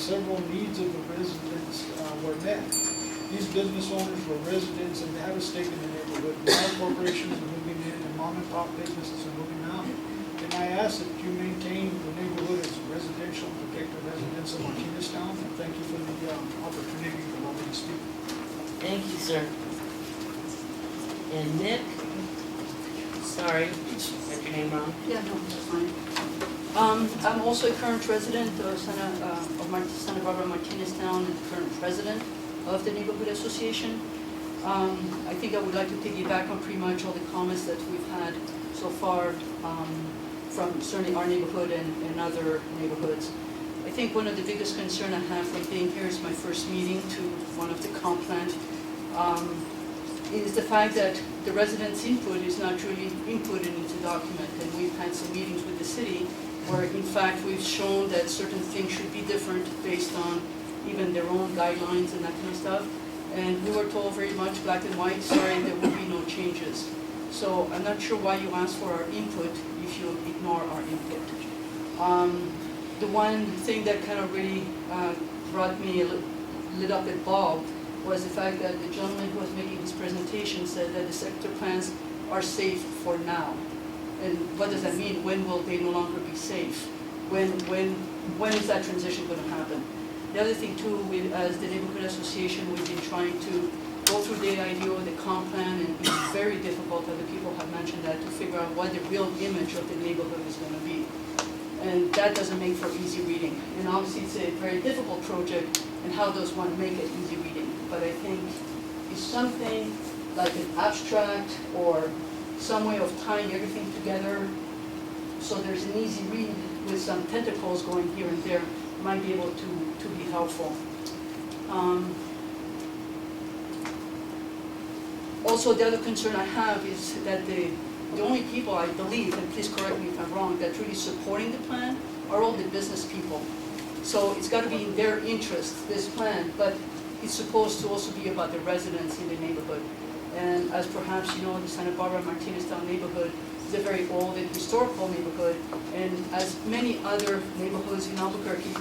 several needs of the residents were met. These business owners were residents and they have a stake in the neighborhood. Now corporations are moving in and mom and pop businesses are moving out. And I ask that you maintain the neighborhood as residential, protect the residents of Martineztown, and thank you for the opportunity to allow me to speak. Thank you, sir. And Nick? Sorry, got your name wrong. Yeah, no, that's fine. I'm also a current resident of Santa Barbara, Martineztown, and current president of the Neighborhood Association. I think I would like to piggyback on pretty much all the comments that we've had so far from certainly our neighborhood and other neighborhoods. I think one of the biggest concerns I have from being here is my first meeting to one of the comp plan is the fact that the residents' input is not really inputted into document. And we've had some meetings with the city where in fact we've shown that certain things should be different based on even their own guidelines and that kind of stuff. And we were told very much black and white, sorry, there will be no changes. So I'm not sure why you ask for our input if you ignore our input. The one thing that kind of really brought me lit up a bulb was the fact that the gentleman who was making his presentation said that the sector plans are safe for now. And what does that mean? When will they no longer be safe? When is that transition going to happen? The other thing too, as the Neighborhood Association, we've been trying to go through the IDO, the comp plan, and it's very difficult, other people have mentioned that, to figure out what the real image of the neighborhood is going to be. And that doesn't make for easy reading. And obviously it's a very difficult project, and how does one make it easy reading? But I think it's something like an abstract or some way of tying everything together so there's an easy read with some tentacles going here and there might be able to be helpful. Also, the other concern I have is that the only people, I believe, and please correct me if I'm wrong, that really supporting the plan are all the business people. So it's got to be in their interest, this plan, but it's supposed to also be about the residents in the neighborhood. And as perhaps you know, the Santa Barbara Martineztown neighborhood is a very old and historical neighborhood, and as many other neighborhoods in Albuquerque,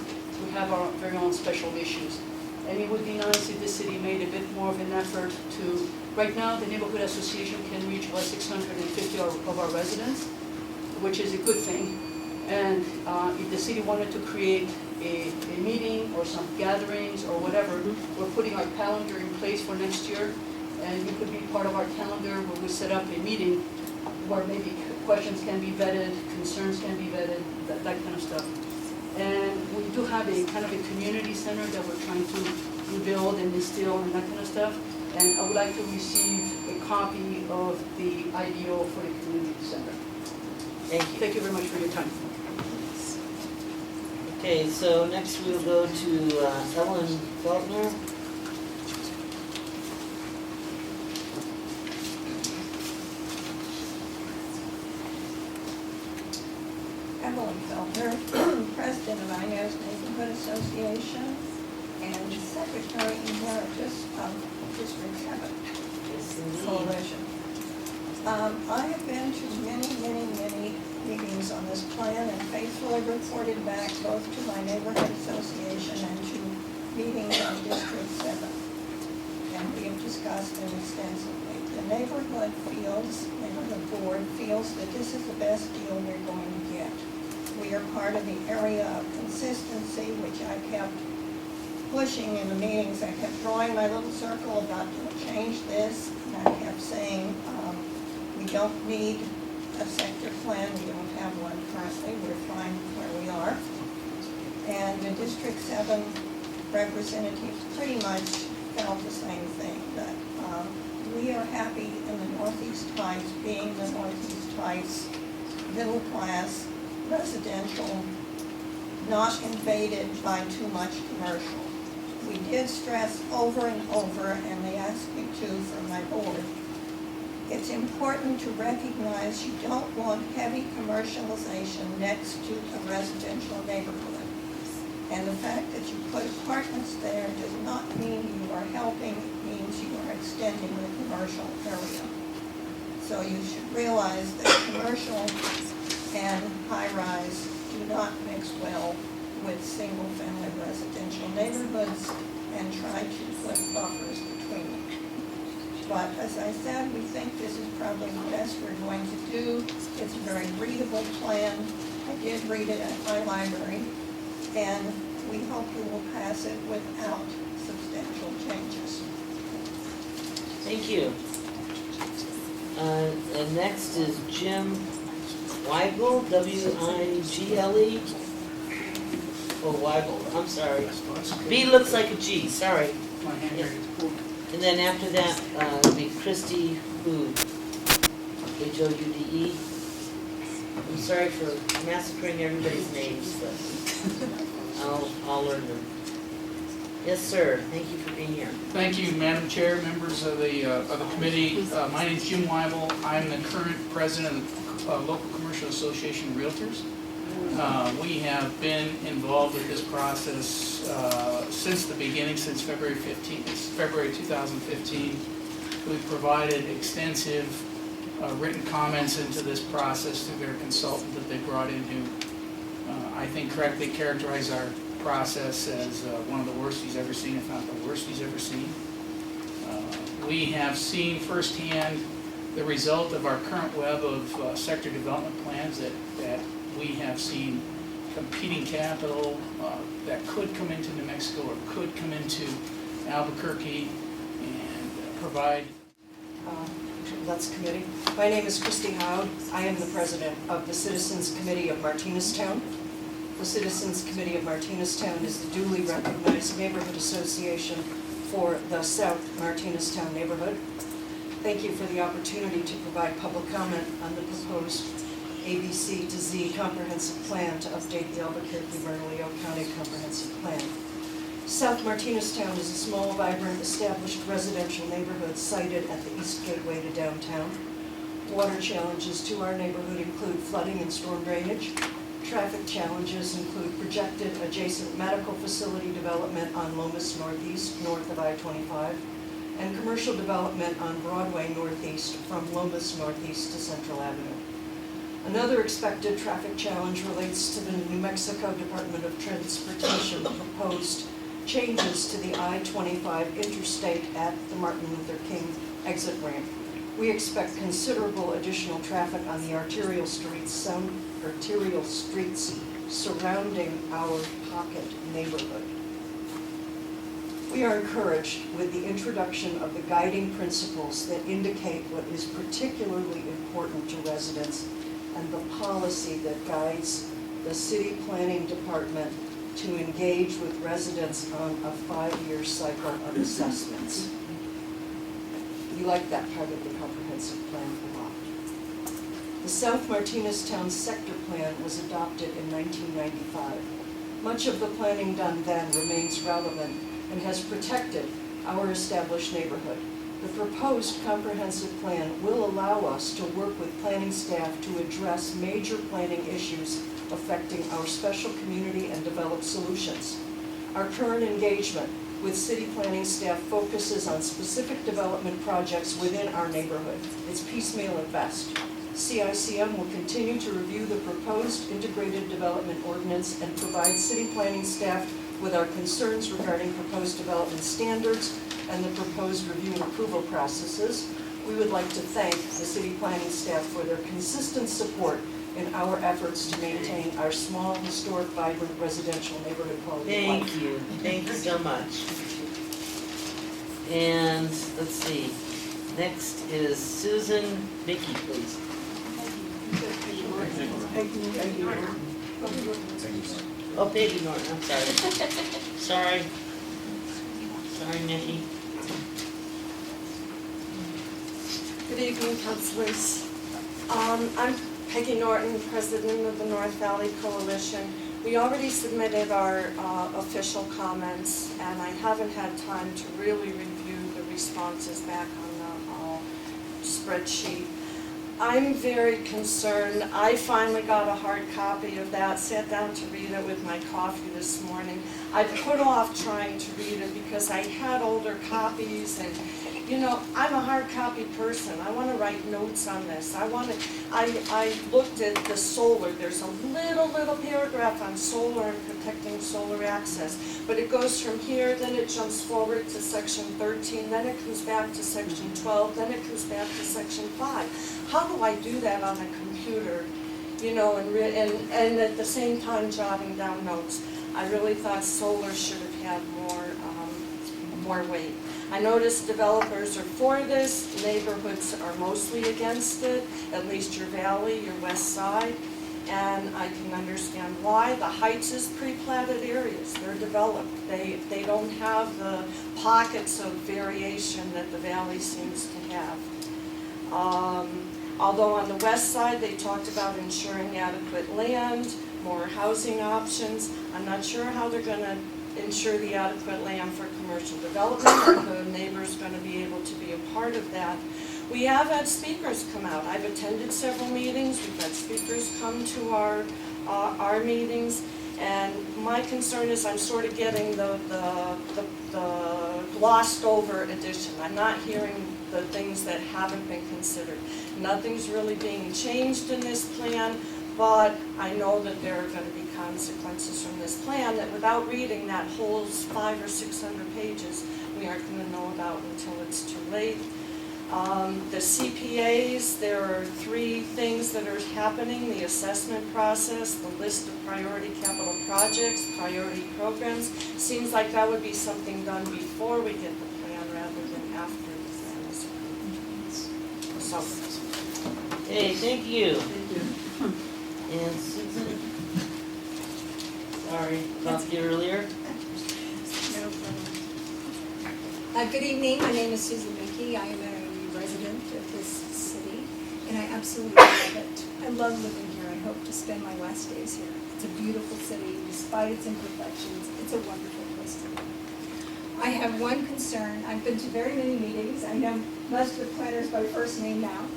we have our very own special issues. And it would be nice if the city made a bit more of an effort to, right now the Neighborhood Association can reach about 650 of our residents, which is a good thing. And if the city wanted to create a meeting or some gatherings or whatever, we're putting our calendar in place for next year, and you could be part of our calendar where we set up a meeting where maybe questions can be vetted, concerns can be vetted, that kind of stuff. And we do have a kind of a community center that we're trying to rebuild and instill and that kind of stuff. And I would like to receive a copy of the IDO for the community center. Thank you. Thank you very much for your time. Okay, so next we'll go to Ellen Feltner. Evelyn Feltner, President of Inez Neighborhood Association and Secretary Emeritus of District 7 Coalition. I have been to many meetings on this plan and faithfully reported back both to my neighborhood association and to meetings on District 7. And we have discussed them extensively. The neighborhood board feels that this is the best deal we're going to get. We are part of the area of consistency, which I kept pushing in the meetings. I kept drawing my little circle about to change this, and I kept saying, we don't need a sector plan. We don't have one currently. We're fine where we are. And the District 7 representatives pretty much felt the same thing, that we are happy in the Northeast Heights being the Northeast Heights middle class residential, not invaded by too much commercial. We did stress over and over, and they asked me to from my board, it's important to recognize you don't want heavy commercialization next to a residential neighborhood. And the fact that you put apartments there does not mean you are helping, it means you are extending the commercial area. So you should realize that commercial and high-rise do not mix well with single-family residential neighborhoods and try to put buffers between them. But as I said, we think this is probably the best we're going to do. It's a very readable plan. I did read it at my library, and we hope you will pass it without substantial changes. Thank you. And next is Jim Weigel, W-I-G-L-E. Oh, Weigel, I'm sorry. B looks like a G, sorry. My handwriting's poor. And then after that, it'll be Christy Hood, H-O-U-D-E. I'm sorry for massacring everybody's names, but I'll learn them. Yes, sir. Thank you for being here. Thank you, Madam Chair, members of the committee. My name is Jim Weibel. I'm the current president of the Local Commercial Association of Realtors. We have been involved with this process since the beginning, since February 2015. We've provided extensive written comments into this process through their consultant that they brought in who I think correctly characterized our process as one of the worst he's ever seen, if not the worst he's ever seen. We have seen firsthand the result of our current web of sector development plans that we have seen competing capital that could come into New Mexico or could come into Albuquerque and provide. Let's Committee. My name is Christy Howd. I am the president of the Citizens Committee of Martineztown. The Citizens Committee of Martineztown is the duly recognized neighborhood association for the South Martineztown neighborhood. Thank you for the opportunity to provide public comment on the proposed ABC to Z comprehensive plan to update the Albuquerque-Bernalillo County Comprehensive Plan. South Martineztown is a small, vibrant, established residential neighborhood sited at the east gateway to downtown. Water challenges to our neighborhood include flooding and storm drainage. Traffic challenges include projected adjacent medical facility development on Lomas Northeast, north of I-25, and commercial development on Broadway Northeast from Lomas Northeast to Central Avenue. Another expected traffic challenge relates to the New Mexico Department of Transportation proposed changes to the I-25 interstate at the Martin Luther King exit ramp. We expect considerable additional traffic on the arterial streets surrounding our pocket neighborhood. We are encouraged with the introduction of the guiding principles that indicate what is particularly important to residents and the policy that guides the city planning department to engage with residents on a 5-year cycle of assessments. We like that part of the comprehensive plan a lot. The South Martineztown sector plan was adopted in 1995. Much of the planning done then remains relevant and has protected our established neighborhood. The proposed comprehensive plan will allow us to work with planning staff to address major planning issues affecting our special community and develop solutions. Our current engagement with city planning staff focuses on specific development projects within our neighborhood. It's piecemeal at best. CICM will continue to review the proposed integrated development ordinance and provide city planning staff with our concerns regarding proposed development standards and the proposed review and approval processes. We would like to thank the city planning staff for their consistent support in our efforts to maintain our small, historic, vibrant residential neighborhood quality of life. Thank you. Thank you so much. And let's see. Next is Susan Mickey, please. Oh, Peggy Norton, I'm sorry. Sorry, Mickey. Good evening, councilors. I'm Peggy Norton, president of the North Valley Coalition. We already submitted our official comments, and I haven't had time to really review the responses back on the spreadsheet. I'm very concerned. I finally got a hard copy of that, sat down to read it with my coffee this morning. I put off trying to read it because I had older copies, and I'm a hard copy person. I want to write notes on this. I looked at the solar. There's a little paragraph on solar and protecting solar access. But it goes from here, then it jumps forward to section 13, then it comes back to section 12, then it comes back to section 5. How do I do that on a computer, and at the same time jotting down notes? I really thought solar should have had more weight. I noticed developers are for this, neighborhoods are mostly against it, at least your valley, your west side, and I can understand why. The Heights is pre-platted areas, they're developed. They don't have the pockets of variation that the valley seems to have. Although on the west side, they talked about ensuring adequate land, more housing options. I'm not sure how they're going to ensure the adequate land for commercial development. Are the neighbors going to be able to be a part of that? We have had speakers come out. I've attended several meetings. We've had speakers come to our meetings. And my concern is I'm sort of getting the glossed over edition. I'm not hearing the things that haven't been considered. Nothing's really being changed in this plan, but I know that there are going to be consequences from this plan that without reading that whole 500 or 600 pages, we aren't going to know about until it's too late. The CPAs, there are 3 things that are happening: the assessment process, the list of priority capital projects, priority programs. Seems like that would be something done before we get the plan rather than after the plan is approved. So. Hey, thank you. Thank you. And Susan? Sorry about you earlier. No problem. Good evening, my name is Susan Mickey. I am a resident of this city, and I absolutely love it. I love living here. I hope to spend my last days here. It's a beautiful city. Despite its imperfections, it's a wonderful place to live. I have one concern. I've been to very many meetings. I know most of the planners by first name now,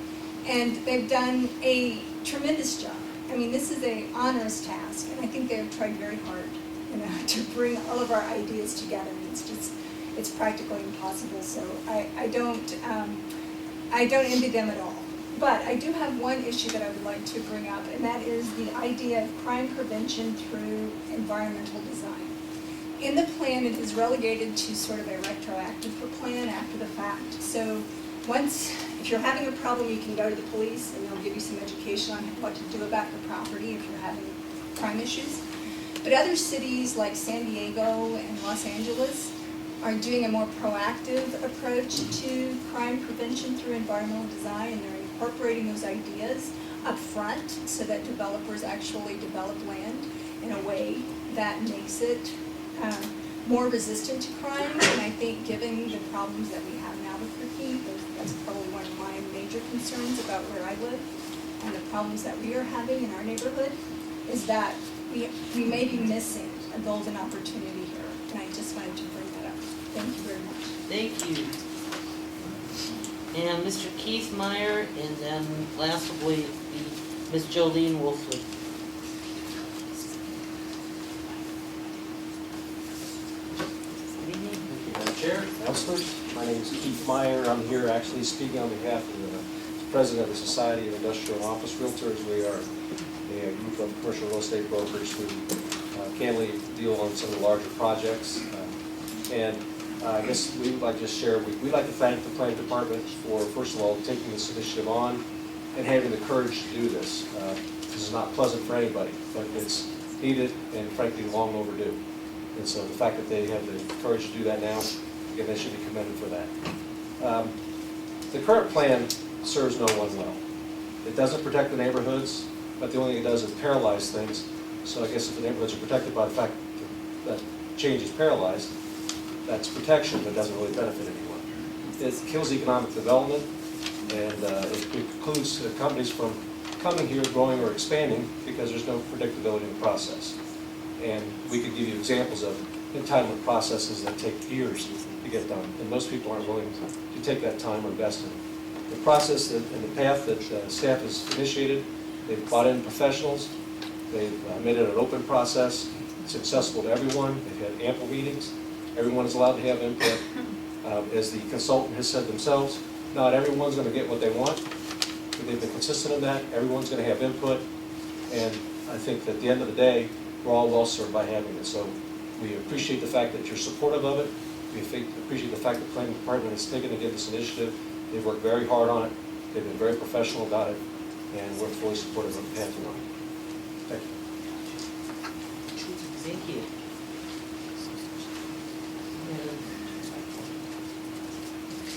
and they've done a tremendous job. I mean, this is an honors task, and I think they have tried very hard, to bring all of our ideas together. It's practically impossible. So I don't envy them at all. But I do have one issue that I would like to bring up, and that is the idea of crime prevention through environmental design. In the plan, it is relegated to sort of a retroactive plan after the fact. So if you're having a problem, you can go to the police and they'll give you some education on what to do about your property if you're having crime issues. But other cities like San Diego and Los Angeles are doing a more proactive approach to crime prevention through environmental design, and they're incorporating those ideas up front so that developers actually develop land in a way that makes it more resistant to crime. And I think given the problems that we have in Albuquerque, that's probably one of my major concerns about where I live and the problems that we are having in our neighborhood, is that we may be missing a golden opportunity here. And I just wanted to bring that up. Thank you very much. Thank you. And Mr. Keith Meyer, and then last will be Ms. Jolene Wolfley. Madam Chair, Councilors, my name is Keith Meyer. I'm here actually speaking on behalf of the President of the Society of Industrial and Office Realtors. We are a group of commercial real estate brokers who candidly deal on some of the larger projects. And I guess we would like to share, we'd like to thank the Planning Department for, first of all, taking this initiative on and having the courage to do this. This is not pleasant for anybody, but it's needed and frankly long overdue. And so the fact that they have the courage to do that now, again, they should be commended for that. The current plan serves no one well. It doesn't protect the neighborhoods, but the only thing it does is paralyze things. So I guess if the neighborhoods are protected by the fact that change is paralyzed, that's protection, but doesn't really benefit anyone. It kills economic development, and it precludes companies from coming here, growing or expanding, because there's no predictability in the process. And we could give you examples of entitlement processes that take years to get done, and most people aren't willing to take that time or invest in it. The process and the path that staff has initiated, they've brought in professionals, they've made it an open process, it's accessible to everyone, they've had ample meetings, everyone is allowed to have input, As the consultant has said themselves, not everyone's going to get what they want. They've been consistent in that. Everyone's going to have input. And I think that at the end of the day, we're all well served by having it. So we appreciate the fact that you're supportive of it. We appreciate the fact that the planning department has taken to give this initiative. They've worked very hard on it. They've been very professional about it. And we're fully supportive of the path we're on. Thank you. Thank you. And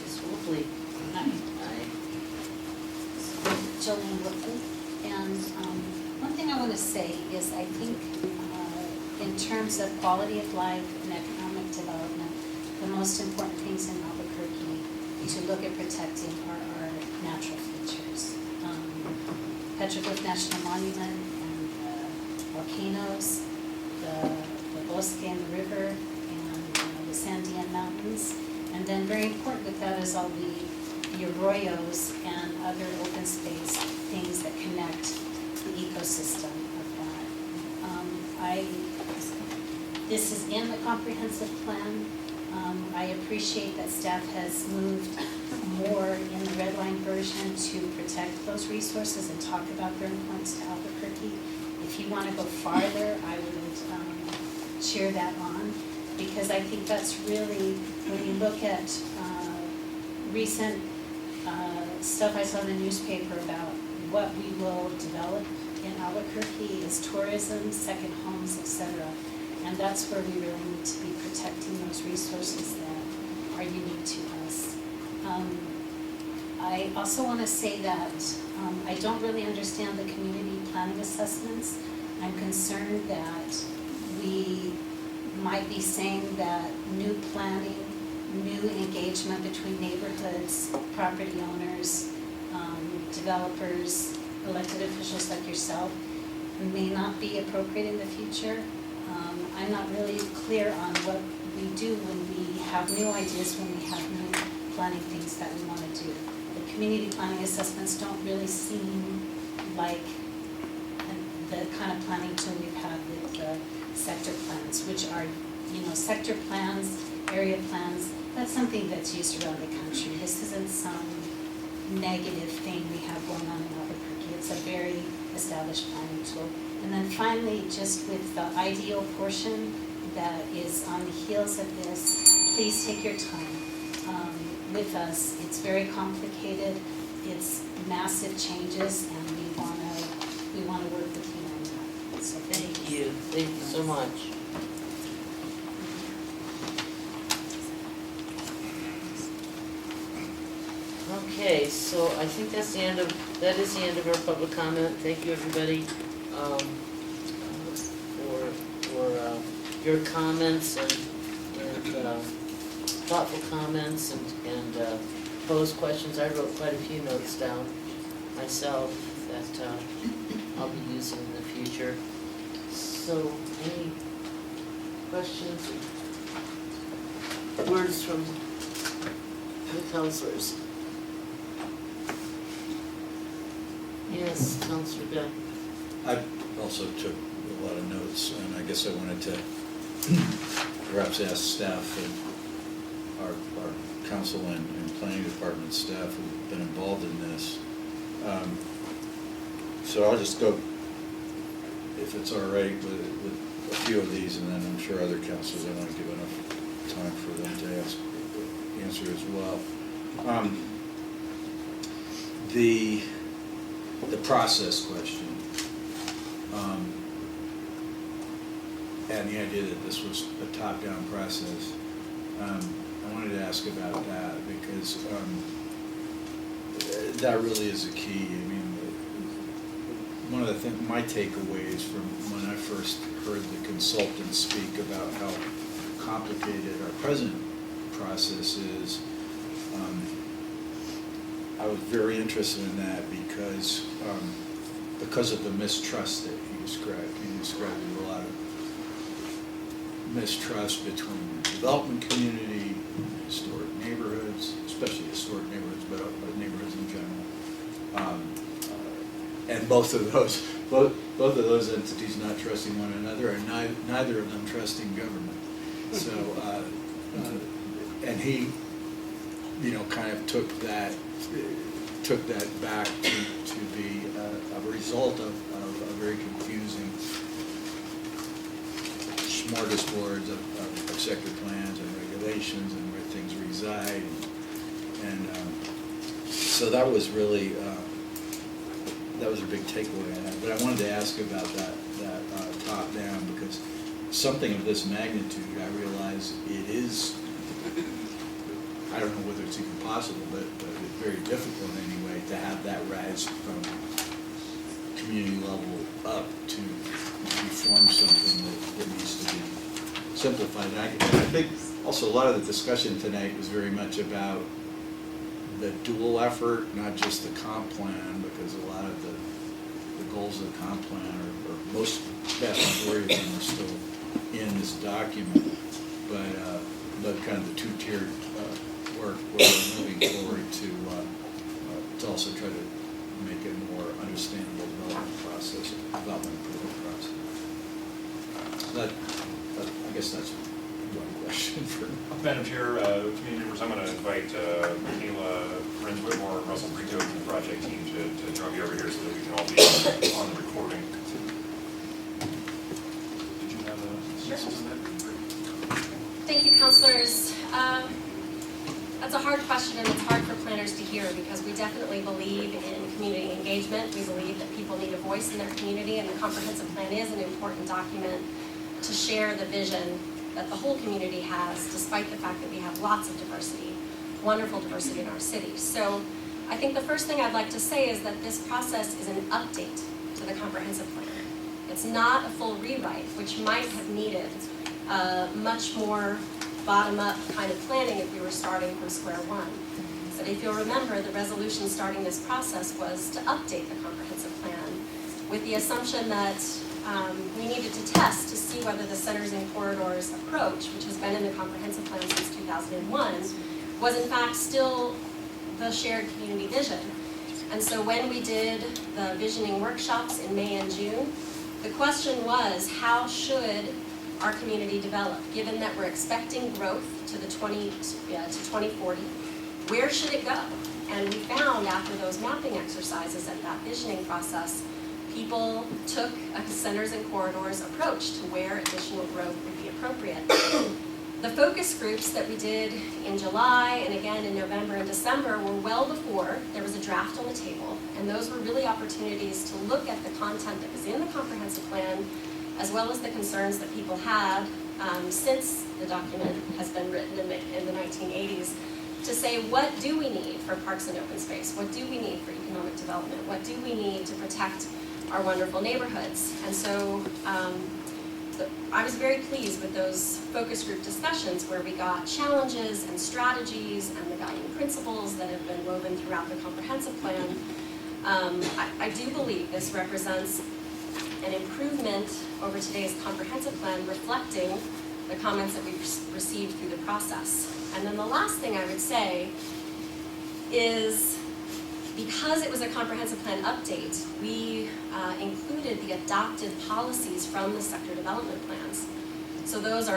Ms. Wolfley. Aye. Jolene Whitman. And one thing I want to say is I think in terms of quality of life and economic development, the most important things in Albuquerque to look at protecting are our natural features. Petroglyph National Monument and volcanoes, the bosque and the river, and the Sandian Mountains. And then very important with that is all the arroyos and other open space things that connect the ecosystem of that. This is in the comprehensive plan. I appreciate that staff has moved more in the red line version to protect those resources and talk about their importance to Albuquerque. If you want to go farther, I would cheer that on, because I think that's really, when you look at recent stuff I saw in the newspaper about what we will develop in Albuquerque is tourism, second homes, etc. And that's where we really need to be protecting those resources that are unique to us. I also want to say that I don't really understand the community planning assessments. I'm concerned that we might be saying that new planning, new engagement between neighborhoods, property owners, developers, elected officials like yourself may not be appropriate in the future. I'm not really clear on what we do when we have new ideas, when we have new planning things that we want to do. The community planning assessments don't really seem like the kind of planning tool we've had with the sector plans, which are, sector plans, area plans. That's something that's used around the country. This isn't some negative thing we have going on in Albuquerque. It's a very established planning tool. And then finally, just with the ideal portion that is on the heels of this, please take your time with us. It's very complicated. It's massive changes, and we want to work with you on that. So Thank you. Thank you so much. Okay, so I think that is the end of our public comment. Thank you, everybody, for your comments and thoughtful comments and posed questions. I wrote quite a few notes down myself that I'll be using in the future. So, any questions or words from the counselors? Yes, Councilor Bell. I also took a lot of notes, and I guess I wanted to perhaps ask staff and our council and planning department staff who've been involved in this. So I'll just go, if it's all right, with a few of these, and then I'm sure other councils, I want to give enough time for them to answer as well. The process question, and the idea that this was a top-down process, I wanted to ask about that because that really is a key. I mean, one of the things, my takeaways from when I first heard the consultants speak about how complicated our present process is, I was very interested in that because of the mistrust that he described. He described a lot of mistrust between the development community, historic neighborhoods, especially historic neighborhoods, but neighborhoods in general. And both of those entities not trusting one another, and neither of them trusting government. So, and he kind of took that back to be a result of a very confusing smorgasbord of sector plans and regulations and where things reside. And so that was really, that was a big takeaway. But I wanted to ask about that top down, because something of this magnitude, I realize it is, I don't know whether it's even possible, but it's very difficult anyway to have that rise from community level up to reform something that needs to be simplified. And I think also a lot of the discussion tonight was very much about the dual effort, not just the comp plan, because a lot of the goals of the comp plan or most vast majority of them are still in this document, but kind of the two-tiered work where we're moving forward to also try to make it a more understandable development process, development approval process. But I guess that's one question for now. Madam Chair, community members, I'm going to invite Michaela Renz Whitmore and Russell Brito from the project team to join me over here so that we can all be on the recording. Did you have a suggestion on that? Thank you, councilors. That's a hard question, and it's hard for planners to hear, because we definitely believe in community engagement. We believe that people need a voice in their community, and the comprehensive plan is an important document to share the vision that the whole community has, despite the fact that we have lots of diversity, wonderful diversity in our city. So I think the first thing I'd like to say is that this process is an update to the comprehensive plan. It's not a full rewrite, which might have needed much more bottom-up kind of planning if we were starting from square one. But if you'll remember, the resolution starting this process was to update the comprehensive plan with the assumption that we needed to test to see whether the centers and corridors approach, which has been in the comprehensive plan since 2001, was in fact still the shared community vision. And so when we did the visioning workshops in May and June, the question was, how should our community develop, given that we're expecting growth to 2040, where should it go? And we found after those mapping exercises at that visioning process, people took a centers and corridors approach to where additional growth would be appropriate. The focus groups that we did in July and again in November and December were well before there was a draft on the table, and those were really opportunities to look at the content that was in the comprehensive plan, as well as the concerns that people had since the document has been written in the 1980s, to say, what do we need for parks and open space? What do we need for economic development? What do we need to protect our wonderful neighborhoods? And so I was very pleased with those focus group discussions where we got challenges and strategies and the guiding principles that have been woven throughout the comprehensive plan. I do believe this represents an improvement over today's comprehensive plan, reflecting the comments that we've received through the process. And then the last thing I would say is, because it was a comprehensive plan update, we included the adopted policies from the sector development plans. So those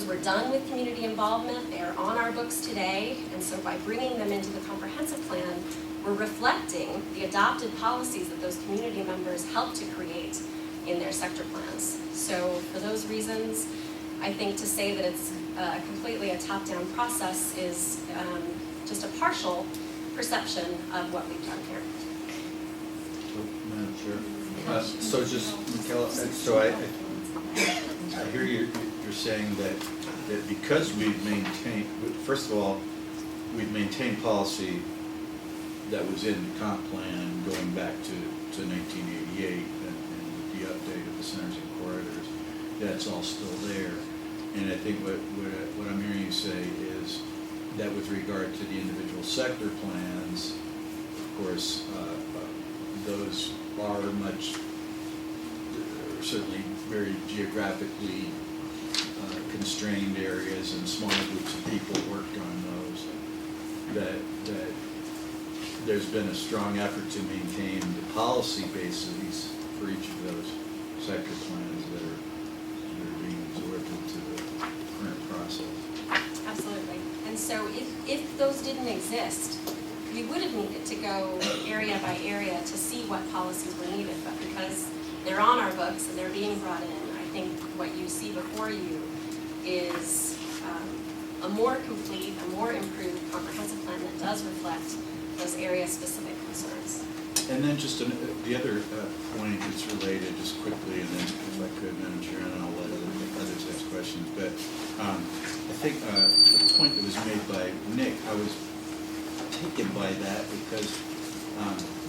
were done with community involvement. They are on our books today, and so by bringing them into the comprehensive plan, we're reflecting the adopted policies that those community members helped to create in their sector plans. So for those reasons, I think to say that it's completely a top-down process is just a partial perception of what we've done here. Madam Chair. So just, Michaela, so I hear you're saying that because we've maintained, first of all, we've maintained policy that was in the comp plan going back to 1988 and the update of the centers and corridors, that's all still there. And I think what I'm hearing you say is that with regard to the individual sector plans, of course, those are certainly very geographically constrained areas, and small groups of people worked on those. That there's been a strong effort to maintain the policy bases for each of those sector plans that are being absorbed into the current process. Absolutely. And so if those didn't exist, we would have needed to go area by area to see what policies were needed, but because they're on our books and they're being brought in, I think what you see before you is a more complete, a more improved comprehensive plan that does reflect those area-specific concerns. And then just the other point that's related, just quickly, and then if I could, Madam Chair, and I'll let others ask questions, but I think the point that was made by Nick, I was taken by that because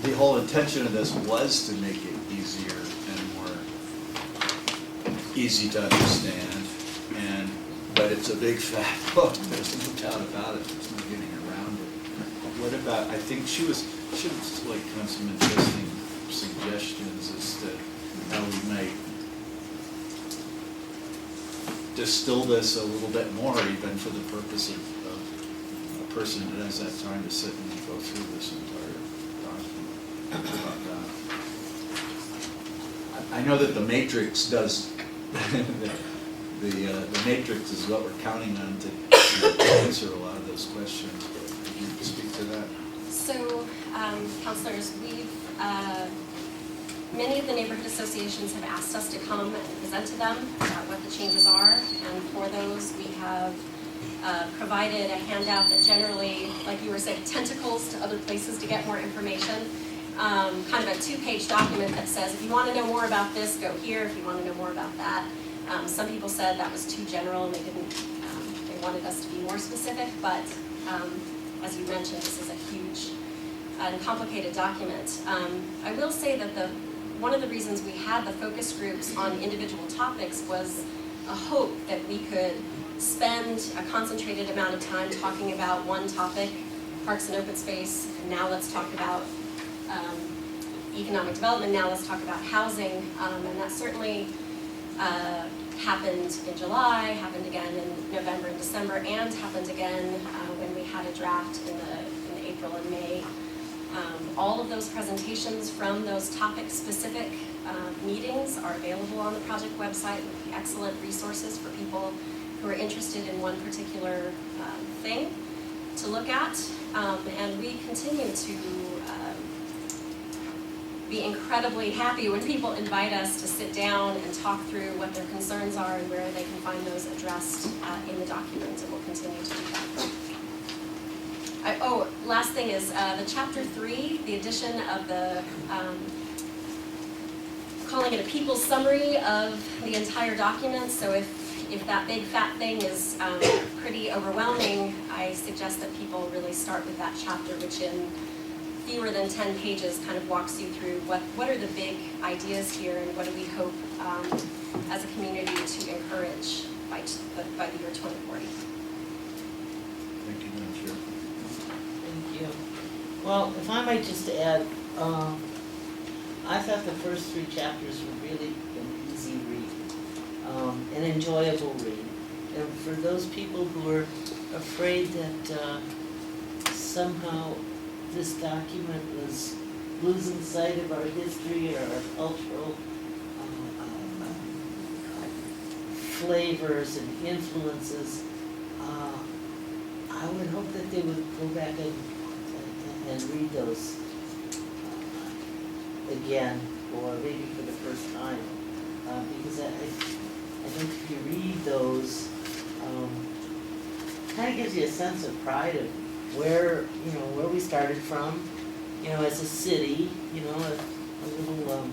the whole intention of this was to make it easier and more easy to understand, but it's a big fat book, there's no doubt about it, there's no getting around it. What about, I think she was like kind of some interesting suggestions as to how we might distill this a little bit more, even for the purpose of a person that has that time to sit and go through this entire document. About that. I know that the matrix does, the matrix is what we're counting on to answer a lot of those questions, but could you speak to that? So, councilors, many of the neighborhood associations have asked us to come and present to them about what the changes are, and for those we have provided a handout that generally, like you were saying, tentacles to other places to get more information. Kind of a 2-page document that says, if you want to know more about this, go here. If you want to know more about that. Some people said that was too general and they wanted us to be more specific, but as you mentioned, this is a huge and complicated document. I will say that one of the reasons we had the focus groups on individual topics was a hope that we could spend a concentrated amount of time talking about one topic, parks and open space, and now let's talk about economic development, now let's talk about housing, and that certainly happened in July, happened again in November and December, and happened again when we had a draft in April and May. All of those presentations from those topic-specific meetings are available on the project website with excellent resources for people who are interested in one particular thing to look at. And we continue to be incredibly happy when people invite us to sit down and talk through what their concerns are and where they can find those addressed in the document, and we'll continue to do that. Last thing is the chapter 3, the addition of the, calling it a people's summary of the entire document. So if that big fat thing is pretty overwhelming, I suggest that people really start with that chapter, which in fewer than 10 pages kind of walks you through what are the big ideas here and what do we hope as a community to encourage by the year 2040. Thank you, Madam Chair. Thank you. Well, if I might just add, I thought the first 3 chapters were really an easy read, an enjoyable read. And for those people who are afraid that somehow this document was losing sight of our history or our cultural flavors and influences, I would hope that they would go back and read those again, or maybe for the first time, because I think if you read those, kind of gives you a sense of pride of where we started from, as a city, a little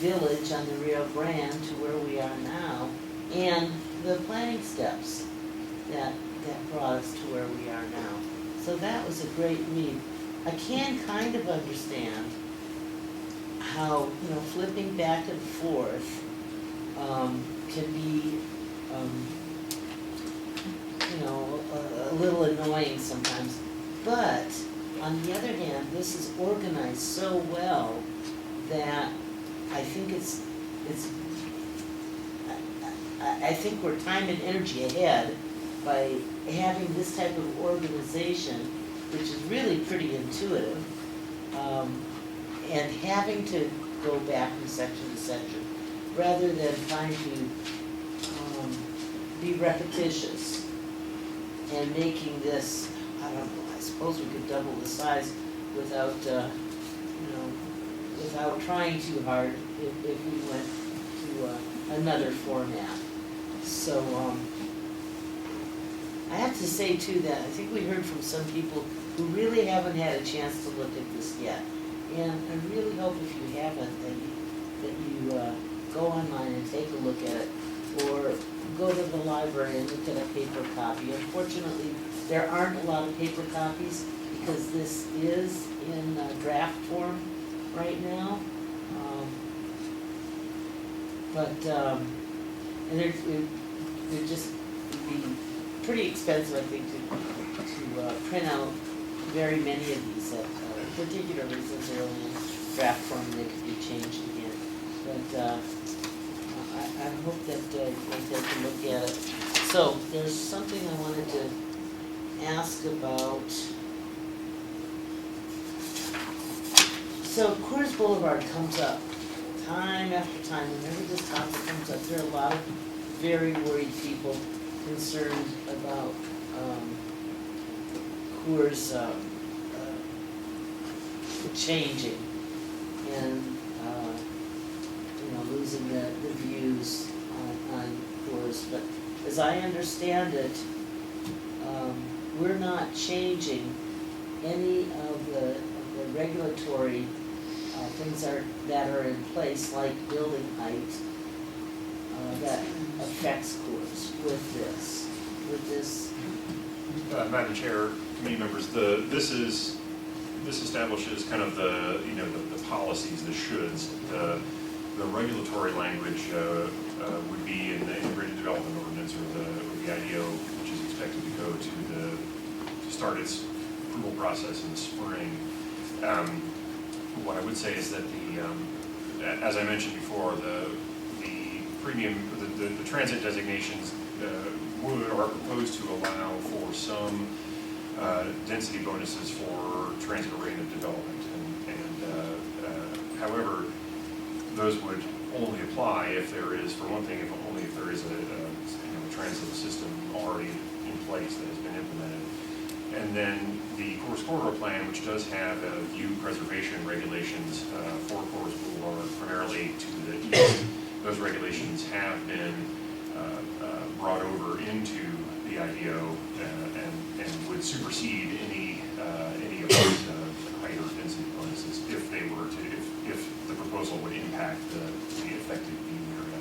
village on the Rio Grande to where we are now, and the planning steps that brought us to where we are now. So that was a great read. I can kind of understand how, flipping back and forth can be, a little annoying sometimes. But on the other hand, this is organized so well that I think I think we're time and energy ahead by having this type of organization, which is really pretty intuitive, and having to go back from section to section, rather than trying to be repetitious. and making this, I don't know, I suppose we could double the size without, without trying too hard if we went to another format. So, I have to say too that I think we heard from some people who really haven't had a chance to look at this yet. And I really hope if you haven't, that you go online and take a look at it, or go to the library and look at a paper copy. Unfortunately, there aren't a lot of paper copies because this is in draft form right now. And it'd just be pretty expensive, I think, to print out very many of these, particularly since they're only in draft form and they could be changed again. But I hope that you'll take a look at it. So there's something I wanted to ask about. So Coors Boulevard comes up time after time. Whenever this topic comes up, there are a lot of very worried people concerned about Coors changing and losing the views on Coors. But as I understand it, we're not changing any of the regulatory things that are in place, like building height, that affects Coors with this. Madam Chair, committee members, this establishes kind of the policies, the shoulds. The regulatory language would be in the integrated development ordinance, or the IDO, which is expected to go to start its approval process in the spring. What I would say is that as I mentioned before, the premium, the transit designations are proposed to allow for some density bonuses for transit-oriented development, and however, those would only apply if there is, for one thing, if there is a transit system already in place that has been implemented. And then the Coors Corridor Plan, which does have view preservation regulations for Coors Boulevard, primarily to the east. Those regulations have been brought over into the IDO and would supersede any of those height or density bonuses if they were to, if the proposal would impact the affected view area.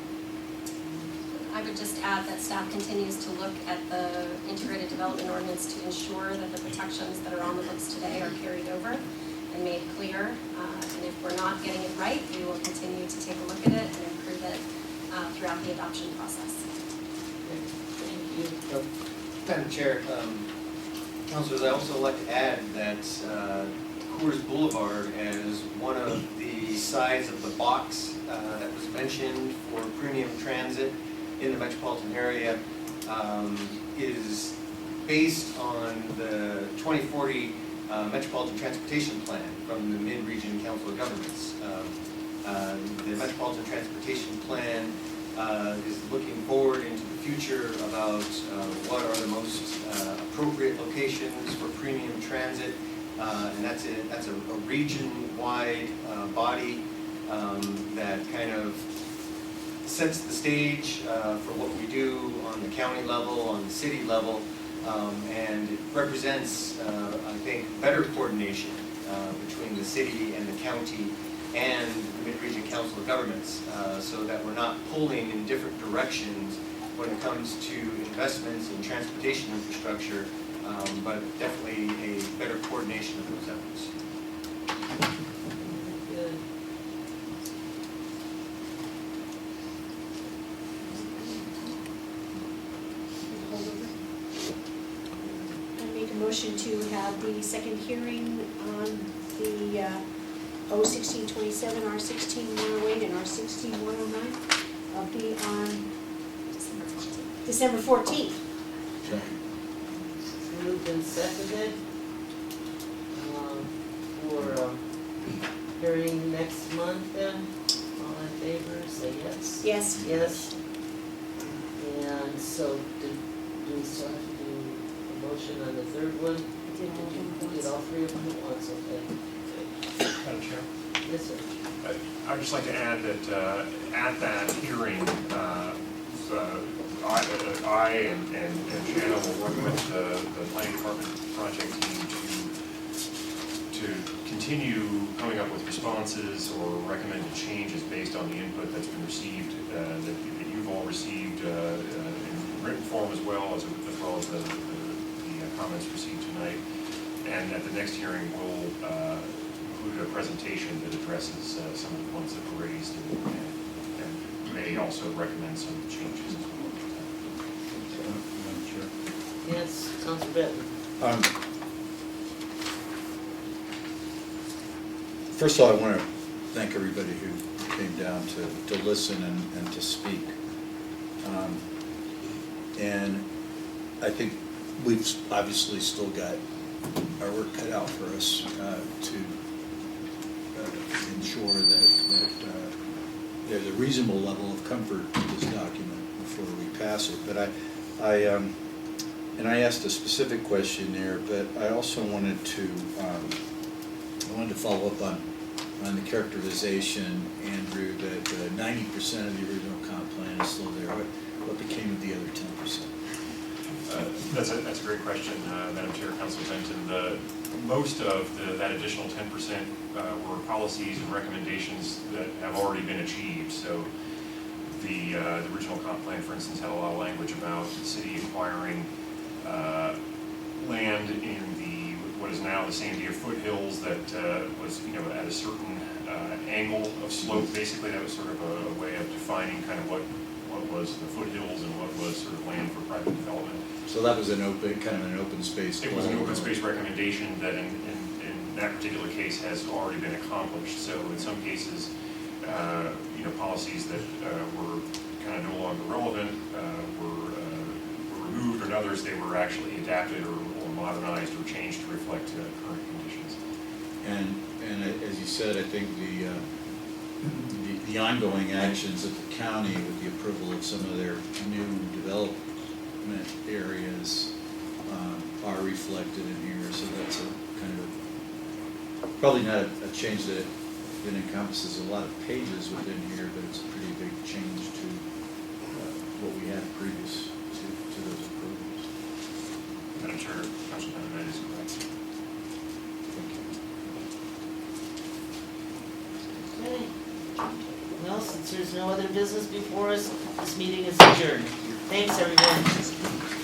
I would just add that staff continues to look at the integrated development ordinance to ensure that the protections that are on the books today are carried over and made clear. And if we're not getting it right, we will continue to take a look at it and improve it throughout the adoption process. Thank you. Madam Chair, councilors, I also like to add that Coors Boulevard as one of the sides of the box that was mentioned for premium transit in the metropolitan area is based on the 2040 Metropolitan Transportation Plan from the Mid-Region Council of Governments. The Metropolitan Transportation Plan is looking forward into the future about what are the most appropriate locations for premium transit, and that's a region-wide body that kind of sets the stage for what we do on the county level, on the city level, and it represents, I think, better coordination between the city and the county and the Mid-Region Council of Governments, so that we're not pulling in different directions when it comes to investments in transportation infrastructure, but definitely a better coordination of those efforts. Good. I make a motion to have the second hearing on the O-1627, R-16-108, and R-16-109 be on December 14th. Moved and seconded for hearing next month then. All in favor, say yes. Yes. Yes. And so do we still have to do a motion on the third one? Did you get all three of them at once, okay? Madam Chair? Yes, sir. I'd just like to add that at that hearing, I and Shanna will work with the planning department project team to continue coming up with responses or recommended changes based on the input that's been received, that you've all received in written form as well as the comments received tonight. And at the next hearing, we'll include a presentation that addresses some of the points that were raised and may also recommend some changes as well. Madam Chair. Yes, Councilor Benton. First of all, I want to thank everybody who came down to listen and to speak. And I think we've obviously still got our work cut out for us to ensure that there's a reasonable level of comfort with this document before we pass it. But I asked a specific question there, but I also wanted to follow up on the characterization, Andrew, that 90% of the original comp plan is still there. What became of the other 10%? That's a great question, Madam Chair, Councilor Benton. Most of that additional 10% were policies and recommendations that have already been achieved. So the original comp plan, for instance, had a lot of language about the city acquiring land in what is now the Sandia foothills that was, at a certain angle of slope. Basically, that was sort of a way of defining kind of what was the foothills and what was sort of land for private development. So that was an open space. It was an open space recommendation that in that particular case has already been accomplished. So in some cases, policies that were kind of no longer relevant were removed, or in others they were actually adapted or modernized or changed to reflect current conditions. And as you said, I think the ongoing actions of the county with the approval of some of their new development areas are reflected in here. So that's a kind of probably not a change that encompasses a lot of pages within here, but it's a pretty big change to what we had previous to those approvals. Madam Chair, Councilman, that is correct. Okay. Well, since there's no other business before us, this meeting is adjourned. Thanks, everyone.